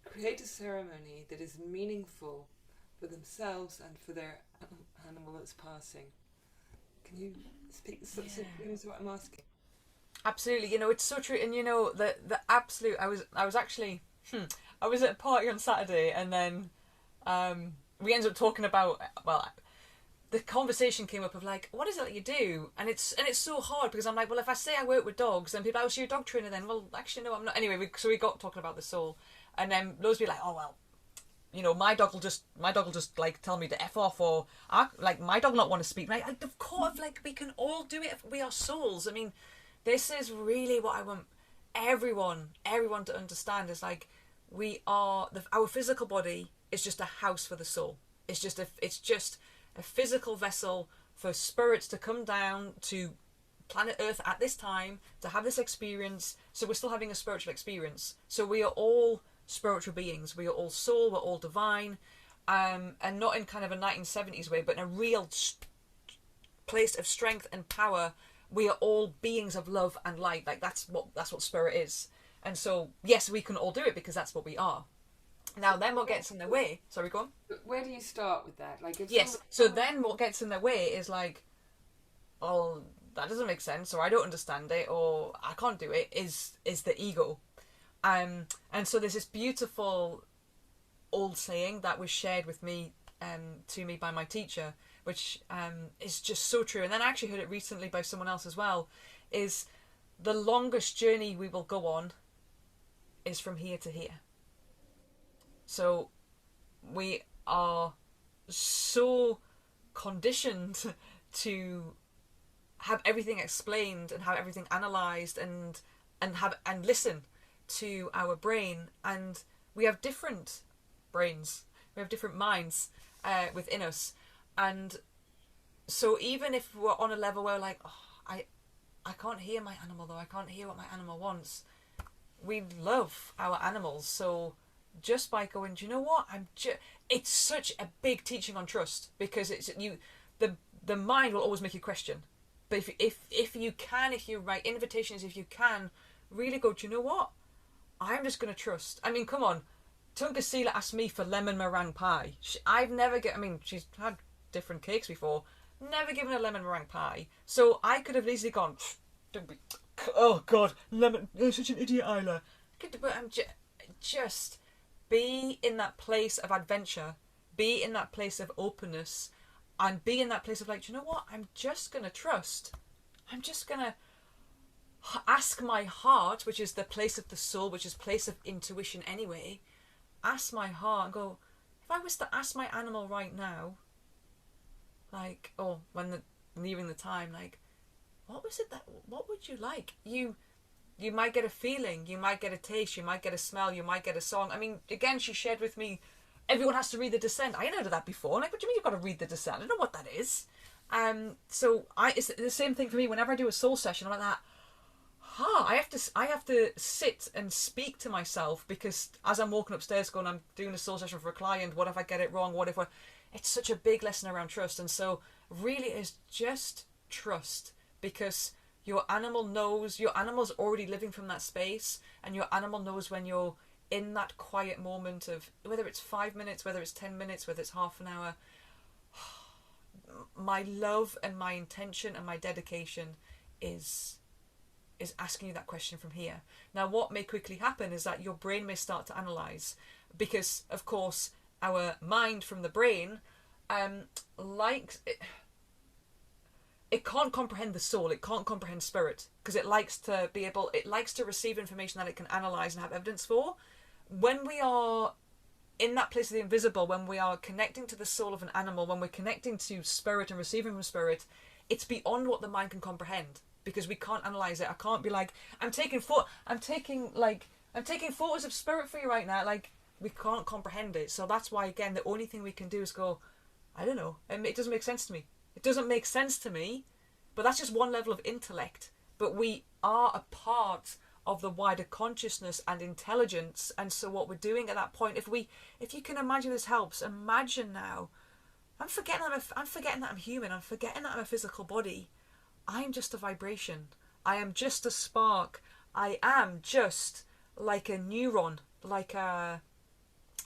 Speaker 1: create a ceremony that is meaningful for themselves and for their animal that's passing? Can you speak to what I'm asking?
Speaker 2: Absolutely, it's so true. And the absolute, I was actually I was at a party on Saturday, and then we ended up talking about, well, the conversation came up of like, what is it that you do? And it's so hard, because I'm like, well, if I say I work with dogs, then people, oh, so you're a dog trainer then? Well, actually no, I'm not. Anyway, so we got talking about the soul, and then those people like, oh well, my dog will just like tell me to F off, or like my dog not want to speak. Like, of course, like, we can all do it if we are souls. I mean, this is really what I want everyone to understand, is like, we are, our physical body is just a house for the soul. It's just a physical vessel for spirits to come down to planet Earth at this time to have this experience. So we're still having a spiritual experience. So we are all spiritual beings. We are all soul. We're all divine. and not in kind of a 1970s way, but in a real place of strength and power. We are all beings of love and light. Like that's what spirit is. And so yes, we can all do it because that's what we are. Now then what gets in the way, sorry, go on.
Speaker 1: Where do you start with that? Like, if
Speaker 2: yes, so then what gets in the way is like, oh, that doesn't make sense, or I don't understand it, or I can't do it, is the ego. And so there's this beautiful old saying that was shared with me to me by my teacher, which is just so true. And then I actually heard it recently by someone else as well, is the longest journey we will go on is from here to here. So we are so conditioned to have everything explained and have everything analysed and listen to our brain, and we have different brains, we have different minds within us. And so even if we're on a level where like, oh, I can't hear my animal, though I can't hear what my animal wants, we love our animals. So just by going, do you know what, it's such a big teaching on trust, because it's the mind will always make you question. But if you write invitations, if you can really go, do you know what, I'm just going to trust. I mean, come on, Tunkasila asked me for lemon meringue pie. She's had different cakes before, never given a lemon meringue pie. So I could have easily gone, don't be, oh God, lemon, you're such an idiot, Isla. But I'm just be in that place of adventure, be in that place of openness, and be in that place of like, do you know what, I'm just going to trust. I'm just going to ask my heart, which is the place of the soul, which is place of intuition anyway. Ask my heart and go, if I was to ask my animal right now, like, when nearing the time, like, what would you like? You might get a feeling, you might get a taste, you might get a smell, you might get a song. I mean, again, she shared with me, everyone has to read The Descent. I ain't heard of that before. Like, what do you mean you've got to read The Descent? I don't know what that is. So it's the same thing for me. Whenever I do a soul session, I'm like that. I have to sit and speak to myself, because as I'm walking upstairs going, I'm doing a soul session for a client, what if I get it wrong? It's such a big lesson around trust. And so really is just trust, because your animal knows, your animal's already living from that space, and your animal knows when you're in that quiet moment of, whether it's 5 minutes, whether it's 10 minutes, whether it's half an hour. My love and my intention and my dedication is asking you that question from here. Now, what may quickly happen is that your brain may start to analyse, because, of course, our mind from the brain it can't comprehend the soul, it can't comprehend spirit, because it likes to receive information that it can analyse and have evidence for. When we are in that place of the invisible, when we are connecting to the soul of an animal, when we're connecting to spirit and receiving from spirit, it's beyond what the mind can comprehend, because we can't analyse it. I can't be like, I'm taking photos of spirit for you right now. Like, we can't comprehend it. So that's why, again, the only thing we can do is go, I don't know, it doesn't make sense to me. It doesn't make sense to me, but that's just one level of intellect. But we are a part of the wider consciousness and intelligence. And so what we're doing at that point, if you can imagine this helps, imagine now, I'm forgetting that I'm human. I'm forgetting that I'm a physical body. I'm just a vibration. I am just a spark. I am just like a neuron, like a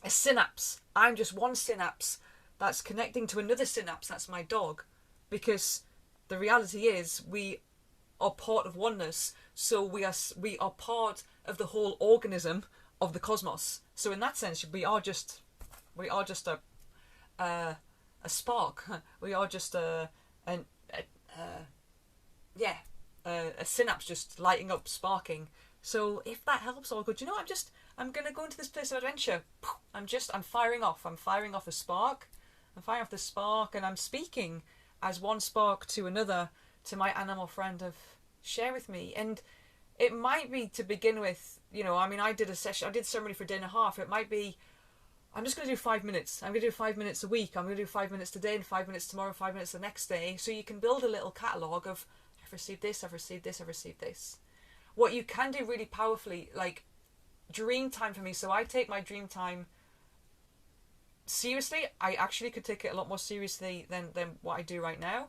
Speaker 2: synapse. I'm just one synapse that's connecting to another synapse. That's my dog. Because the reality is we are part of oneness. So we are part of the whole organism of the cosmos. So in that sense, we are just a spark. We are just a synapse just lighting up, sparking. So if that helps, I'll go, do you know, I'm going to go into this place of adventure. I'm firing off. I'm firing off a spark. I'm firing off the spark, and I'm speaking as one spark to another, to my animal friend of share with me. And it might be, to begin with, I did a ceremony for a day and a half. It might be, I'm just going to do 5 minutes. I'm going to do 5 minutes a week. I'm going to do 5 minutes today and 5 minutes tomorrow, 5 minutes the next day. So you can build a little catalogue of, I've received this, I've received this, I've received this. What you can do really powerfully, like dream time for me. So I take my dream time seriously, I actually could take it a lot more seriously than what I do right now.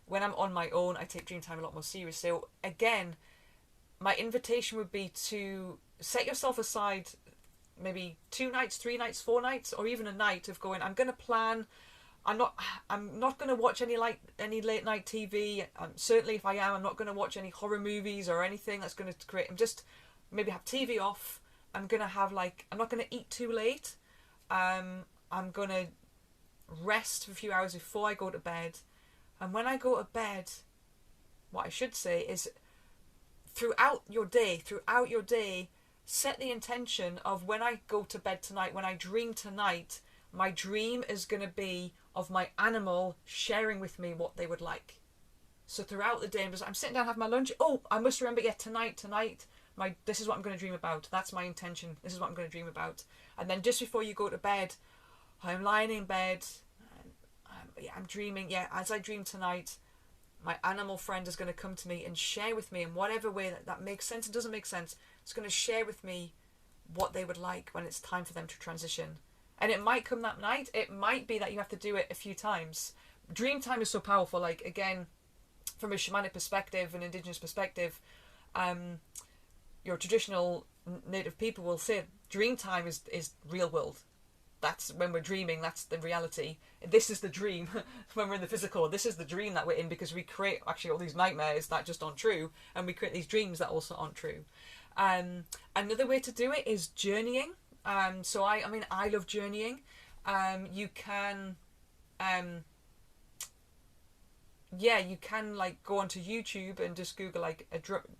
Speaker 2: When I'm on my own, I take dream time a lot more seriously. So again, my invitation would be to set yourself aside maybe 2 nights, 3 nights, 4 nights, or even a night of going, I'm going to plan. I'm not going to watch any late night TV. Certainly, if I am, I'm not going to watch any horror movies or anything that's going to create. I'm just maybe have TV off. I'm going to have I'm not going to eat too late. I'm going to rest for a few hours before I go to bed. And when I go to bed, what I should say is throughout your day, set the intention of when I go to bed tonight, when I dream tonight, my dream is going to be of my animal sharing with me what they would like. So throughout the day, I'm sitting down, have my lunch. Oh, I must remember, tonight, this is what I'm going to dream about. That's my intention. This is what I'm going to dream about. And then just before you go to bed, I'm lying in bed. I'm dreaming. Yeah, as I dream tonight, my animal friend is going to come to me and share with me in whatever way that makes sense and doesn't make sense. It's going to share with me what they would like when it's time for them to transition. And it might come that night. It might be that you have to do it a few times. Dream time is so powerful. Again, from a shamanic perspective, an indigenous perspective, your traditional native people will say dream time is real world. That's when we're dreaming. That's the reality. This is the dream when we're in the physical. This is the dream that we're in, because we create actually all these nightmares that just aren't true, and we create these dreams that also aren't true. Another way to do it is journeying. So I love journeying. You can go onto YouTube and just Google a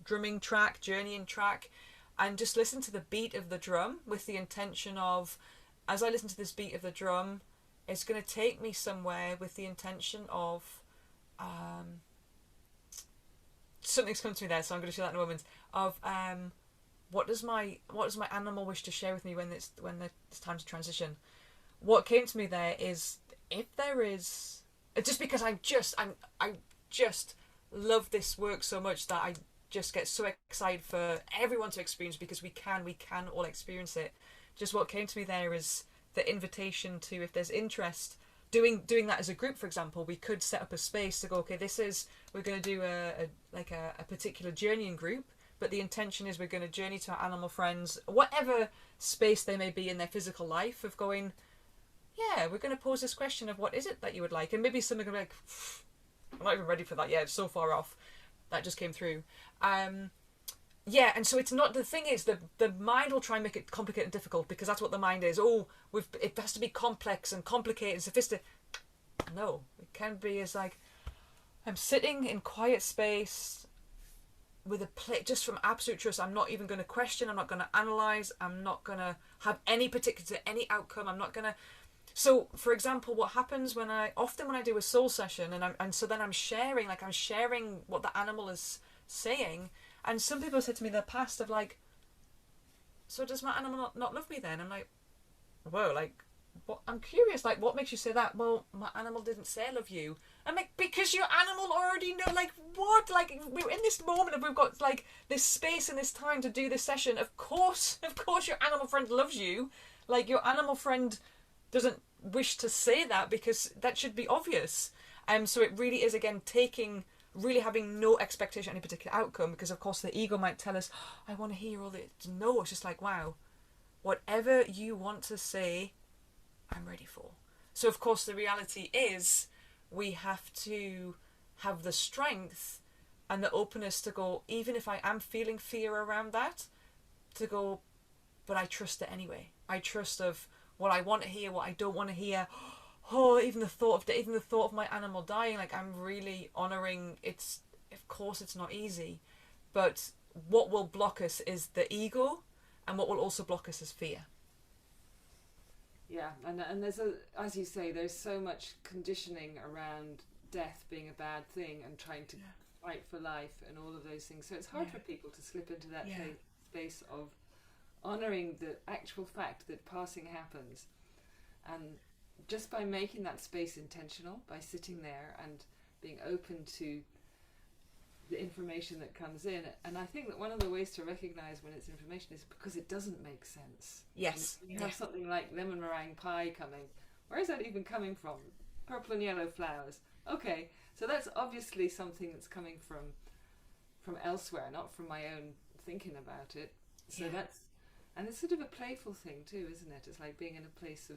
Speaker 2: drumming track, journeying track, and just listen to the beat of the drum with the intention of, as I listen to this beat of the drum, it's going to take me somewhere with the intention of, something's come to me there, so I'm going to share that in a moment, of what does my animal wish to share with me when it's time to transition. What came to me there is, if there is, just because I just love this work so much that I just get so excited for everyone to experience, because we can all experience it. Just what came to me there is the invitation to, if there's interest, doing that as a group, for example, we could set up a space to go, okay, we're going to do a particular journeying group, but the intention is we're going to journey to our animal friends, whatever space they may be in their physical life, of going, yeah, we're going to pose this question of what is it that you would like, and maybe someone can be like, I'm not even ready for that yet, it's so far off. That just came through. Yeah, and so it's not, the thing is, the mind will try and make it complicated and difficult, because that's what the mind is. It has to be complex and complicated and sophisticated. No, it can be as I'm sitting in quiet space with a plate, just from absolute trust. I'm not even going to question, I'm not going to analyse, I'm not going to have any outcome, I'm not going to... So, for example, what happens when I do a soul session, and so then I'm sharing what the animal is saying, and some people have said to me in the past of so does my animal not love me then? I'm like, whoa, what? I'm curious, what makes you say that? Well, my animal didn't say I love you. I'm like, because your animal already know, what? We're in this moment and we've got this space and this time to do this session. Of course your animal friend loves you. Your animal friend doesn't wish to say that, because that should be obvious. So it really is, again, really having no expectation of any particular outcome, because of course the ego might tell us, I want to hear all this. No, it's just wow, whatever you want to say, I'm ready for. So of course the reality is, we have to have the strength and the openness to go, even if I am feeling fear around that, to go, but I trust it anyway. I trust of what I want to hear, what I don't want to hear. Oh, even the thought of my animal dying, I'm really honouring. It's, of course it's not easy, but what will block us is the ego, and what will also block us is fear.
Speaker 1: Yeah, and there's as you say, there's so much conditioning around death being a bad thing and trying to fight for life and all of those things. So it's hard for people to slip into that space of honouring the actual fact that passing happens. And just by making that space intentional, by sitting there and being open to the information that comes in. And I think that one of the ways to recognize when it's information is because it doesn't make sense.
Speaker 2: Yes.
Speaker 1: You have something like lemon meringue pie coming. Where is that even coming from? Purple and yellow flowers. Okay, so that's obviously something that's coming from elsewhere, not from my own thinking about it. So that's, and it's sort of a playful thing too, isn't it? It's like being in a place of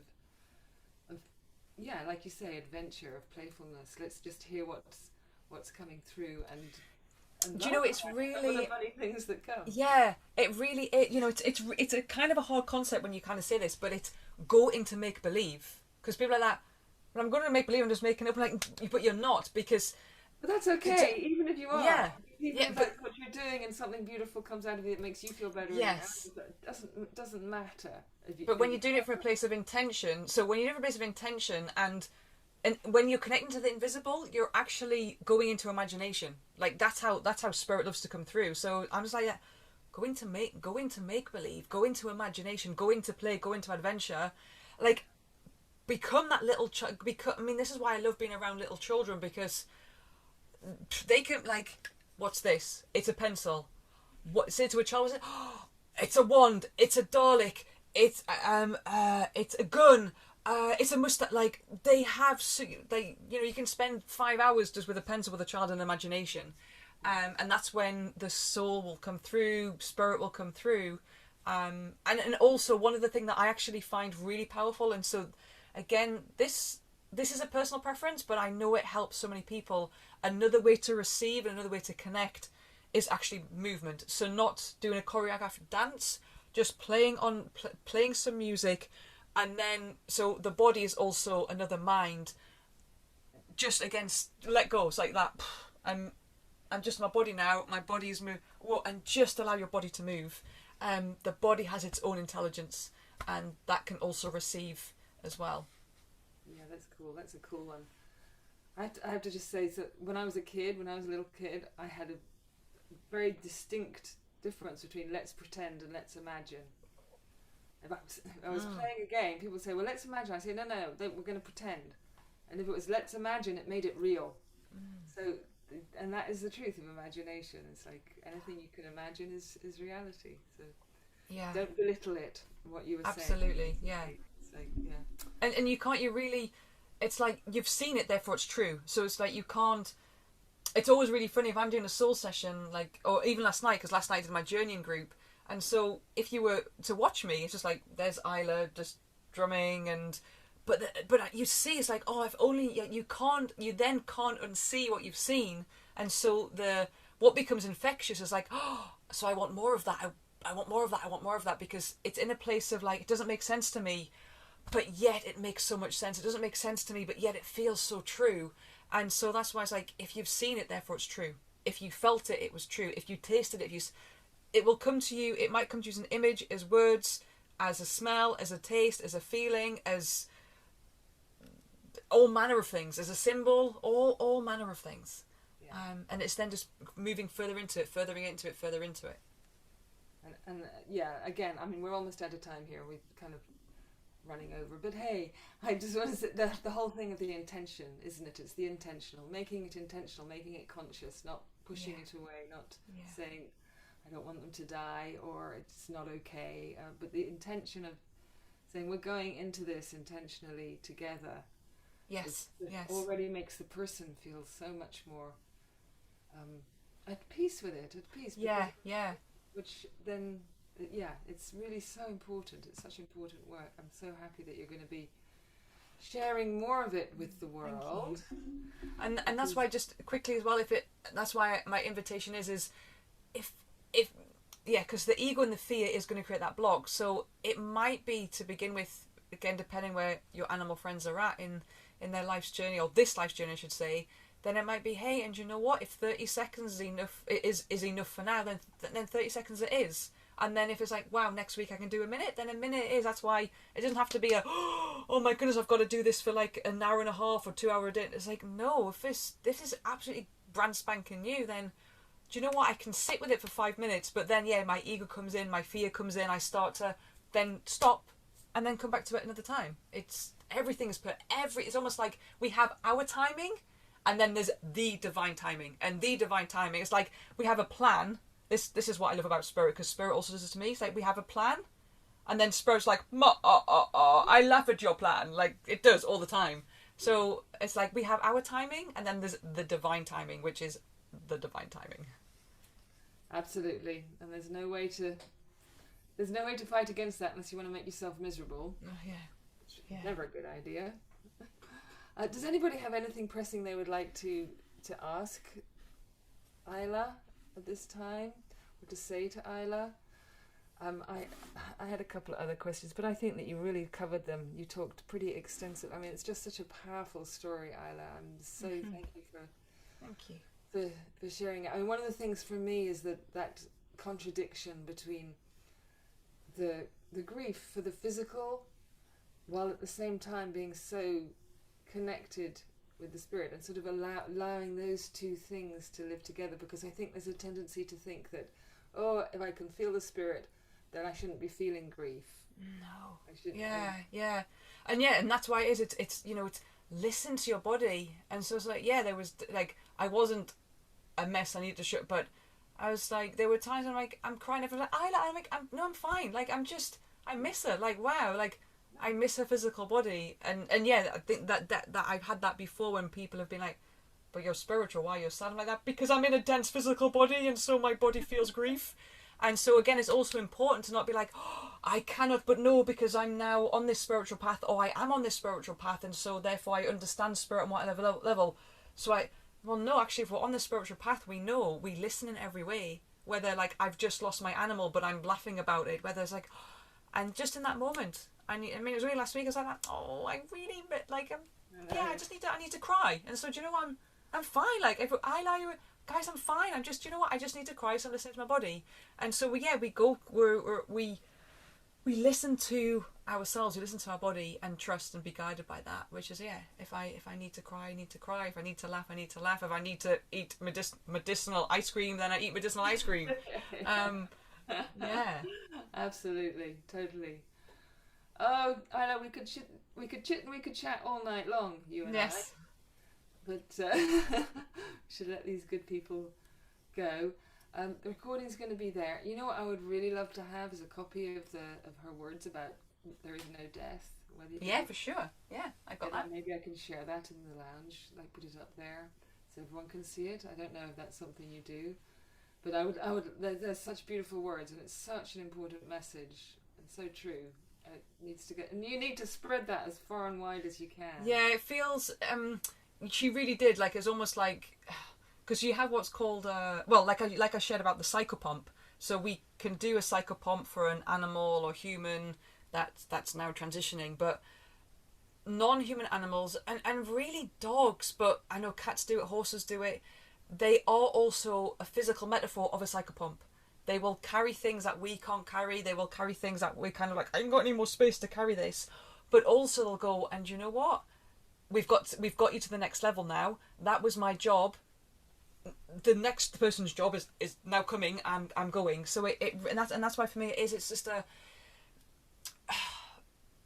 Speaker 1: like you say, adventure, of playfulness. Let's just hear what's coming through, and
Speaker 2: do you know, it's really
Speaker 1: the funny things that come.
Speaker 2: Yeah, it really, it's a kind of a hard concept when you kind of say this, but it's go into make believe, because people are like that. Well, I'm going to make believe I'm just making up, like, but you're not, because.
Speaker 1: But that's okay, even if you are.
Speaker 2: Yeah.
Speaker 1: Even if that's what you're doing, and something beautiful comes out of it that makes you feel better.
Speaker 2: Yes.
Speaker 1: It doesn't matter.
Speaker 2: But when you're doing it from a place of intention, so when you're doing it from a place of intention, and when you're connecting to the invisible, you're actually going into imagination. Like that's how spirit loves to come through. So I'm just like, go into make believe, go into imagination, go into play, go into adventure, like become that little child. I mean, this is why I love being around little children, because they can, like, what's this? It's a pencil. Say to a child, oh, it's a wand. It's a Dalek. It's a gun. It's a mustache. Like, they have, you can spend 5 hours just with a pencil with a child and imagination, and that's when the soul will come through, spirit will come through, and also one of the things that I actually find really powerful, and so again, this is a personal preference, but I know it helps so many people. Another way to receive, another way to connect, is actually movement. So not doing a choreographed dance, just playing some music, and then so the body is also another mind. Just again, let go. It's like that. I'm just my body now. My body is move. Whoa, and just allow your body to move. The body has its own intelligence, and that can also receive as well.
Speaker 1: Yeah, that's cool. That's a cool one. I have to just say that when I was a little kid, I had a very distinct difference between let's pretend and let's imagine. If I was playing a game, people would say, well, let's imagine. I say, no, we're going to pretend. And if it was let's imagine, it made it real. So, and that is the truth of imagination. It's like anything you can imagine is reality. So don't belittle it, what you were saying.
Speaker 2: Absolutely, yeah.
Speaker 1: It's like,
Speaker 2: And you really, it's like you've seen it, therefore it's true. So it's like you can't, it's always really funny if I'm doing a soul session, like, or even last night, because last night I did my journeying group, and so if you were to watch me, it's just like there's Isla just drumming, and but you see, it's like, oh, if only you then can't unsee what you've seen, and so what becomes infectious is like, oh, so I want more of that. I want more of that. I want more of that, because it's in a place of like, it doesn't make sense to me, but yet it makes so much sense. It doesn't make sense to me, but yet it feels so true. And so that's why it's like, if you've seen it, therefore it's true. If you felt it, it was true. If you tasted it, it will come to you. It might come to you as an image, as words, as a smell, as a taste, as a feeling, as all manner of things, as a symbol, all manner of things. Yeah. And it's then just moving further into it, further into it.
Speaker 1: And again, I mean, we're almost out of time here. We're kind of running over. But hey, I just want to say the whole thing of the intention, isn't it? It's the intentional, making it intentional, making it conscious, not pushing it away, not saying, I don't want them to die, or it's not okay. But the intention of saying we're going into this intentionally together.
Speaker 2: Yes.
Speaker 1: Already makes the person feel so much more at peace with it, at peace.
Speaker 2: Yeah.
Speaker 1: Which then, it's really so important. It's such important work. I'm so happy that you're going to be sharing more of it with the world.
Speaker 2: And that's why, just quickly as well, that's why my invitation is if because the ego and the fear is going to create that block. So it might be, to begin with, again, depending where your animal friends are at in their life's journey, or this life's journey, I should say, then it might be, hey, and you know what? If 30 seconds is enough for now, then 30 seconds it is. And then if it's like, wow, next week I can do a minute, then a minute it is. That's why it doesn't have to be oh my goodness, I've got to do this for like an hour and a half or 2 hour a day. It's like, no, if this is absolutely brand spanking new, then do you know what? I can sit with it for 5 minutes, but then my ego comes in, my fear comes in, I start to then stop and then come back to it another time. It's almost like we have our timing, and then there's the divine timing. And the divine timing, it's like we have a plan. This is what I love about Spirit, because Spirit also does this to me. It's like we have a plan, and then Spirit's like, I laugh at your plan. Like, it does all the time. So it's like we have our timing, and then there's the divine timing, which is the divine timing.
Speaker 1: Absolutely. And there's no way to fight against that unless you want to make yourself miserable.
Speaker 2: Oh, yeah. Yeah.
Speaker 1: Never a good idea. Does anybody have anything pressing they would like to ask Isla at this time, or to say to Isla? I had a couple of other questions, but I think that you really covered them. You talked pretty extensive. I mean, it's just such a powerful story, Isla. I'm so thank you for sharing it. I mean, one of the things for me is that contradiction between the grief for the physical, while at the same time being so connected with the spirit, and sort of allowing those two things to live together, because I think there's a tendency to think that, oh, if I can feel the spirit, then I shouldn't be feeling grief.
Speaker 2: No. Yeah. And that's why it's listen to your body. And so it's like, there was like, I wasn't a mess, I needed to shut, but I was like, there were times I'm like, I'm crying, everyone's like, I'm like, I'm fine, like, I miss her, like, wow, like, I miss her physical body. And I think that I've had that before, when people have been like, but you're spiritual, why you're sad? I'm like, that because I'm in a dense physical body, and so my body feels grief. And so again, it's also important to not be like, oh, I cannot but know because I'm now on this spiritual path, or I am on this spiritual path, and so therefore I understand spirit on whatever level. So well, no, actually, if we're on the spiritual path, we know, we listen in every way. Whether, like, I've just lost my animal, but I'm laughing about it. Whether it's like, and just in that moment, I mean, it was really last week, I was like, oh, I really, like, I need to cry. And so, do you know what, I'm fine. Like, if I lie, guys, I'm fine. I'm just, you know what, I just need to cry, so I'm listening to my body. And so, we listen to ourselves, we listen to our body, and trust and be guided by that, which is, if I need to cry, I need to cry. If I need to laugh, I need to laugh. If I need to eat medicinal ice cream, then I eat medicinal ice cream. Yeah.
Speaker 1: Absolutely, totally. Oh, I know, we could chat all night long, you and I. But should let these good people go. The recording's going to be there. You know what I would really love to have is a copy of her words about there is no death.
Speaker 2: For sure. Yeah, I got that.
Speaker 1: Maybe I can share that in the lounge, like put it up there so everyone can see it. I don't know if that's something you do, but I would. There's such beautiful words, and it's such an important message, and so true. It needs to get, and you need to spread that as far and wide as you can.
Speaker 2: Yeah, it feels. She really did. Like, it's almost like, because you have what's called like I shared about the psychopomp. So we can do a psychopomp for an animal or human that's now transitioning, but non-human animals and really dogs, but I know cats do it, horses do it. They are also a physical metaphor of a psychopomp. They will carry things that we can't carry. They will carry things that we kind of like, I ain't got any more space to carry this. But also they'll go, and you know what? We've got you to the next level now. That was my job. The next person's job is now coming, and I'm going. So and that's why for me it's just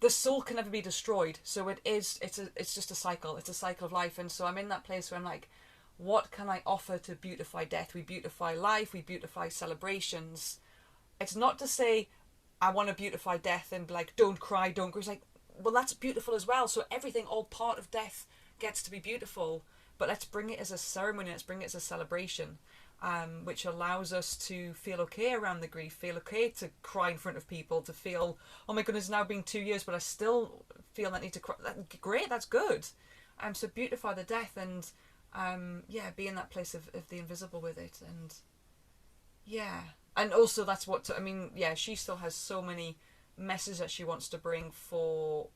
Speaker 2: the soul can never be destroyed. So it's just a cycle. It's a cycle of life. And so I'm in that place where I'm like, what can I offer to beautify death? We beautify life. We beautify celebrations. It's not to say I want to beautify death and be like, don't cry, don't cry. It's like, well, that's beautiful as well. So everything, all part of death, gets to be beautiful. But let's bring it as a ceremony. Let's bring it as a celebration, which allows us to feel okay around the grief, feel okay to cry in front of people, to feel, oh my goodness, it's now been 2 years, but I still feel that need to cry. Great, that's good. So beautify the death and be in that place of the invisible with it. And also that's what, she still has so many messages that she wants to bring for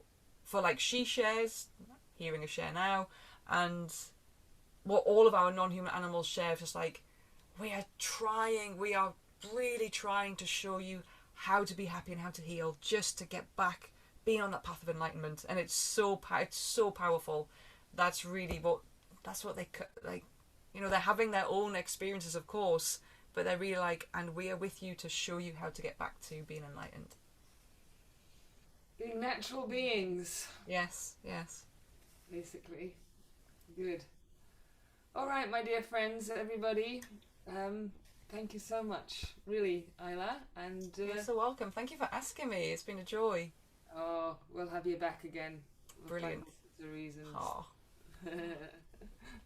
Speaker 2: like she shares, hearing a share now, and what all of our non-human animals share, just like, we are really trying to show you how to be happy and how to heal, just to get back being on that path of enlightenment. And it's so powerful. That's really what they like. They're having their own experiences, of course, but they're really like, and we are with you to show you how to get back to being enlightened.
Speaker 1: Being natural beings.
Speaker 2: Yes.
Speaker 1: Basically. Good. All right, my dear friends, everybody. Thank you so much, really, Isla. And
Speaker 2: You're so welcome. Thank you for asking me. It's been a joy.
Speaker 1: oh, we'll have you back again.
Speaker 2: Brilliant.
Speaker 1: For reasons.
Speaker 2: Oh.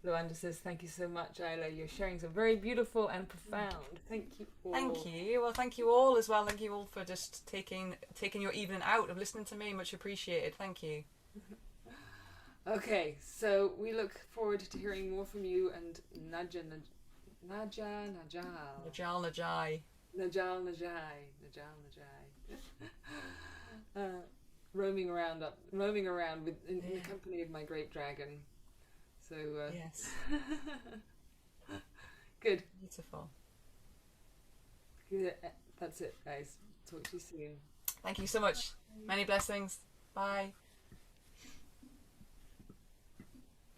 Speaker 1: Luanda says, thank you so much, Isla. You're sharing some very beautiful and profound. Thank you all.
Speaker 2: Thank you. Well, thank you all as well. Thank you all for just taking your evening out of listening to me. Much appreciated. Thank you.
Speaker 1: Okay, so we look forward to hearing more from you and Najal.
Speaker 2: Najal Najai.
Speaker 1: Roaming around with in the company of my great dragon. So
Speaker 2: yes.
Speaker 1: Good.
Speaker 2: Beautiful.
Speaker 1: Good. That's it, guys. Talk to you soon.
Speaker 2: Thank you so much. Many blessings. Bye.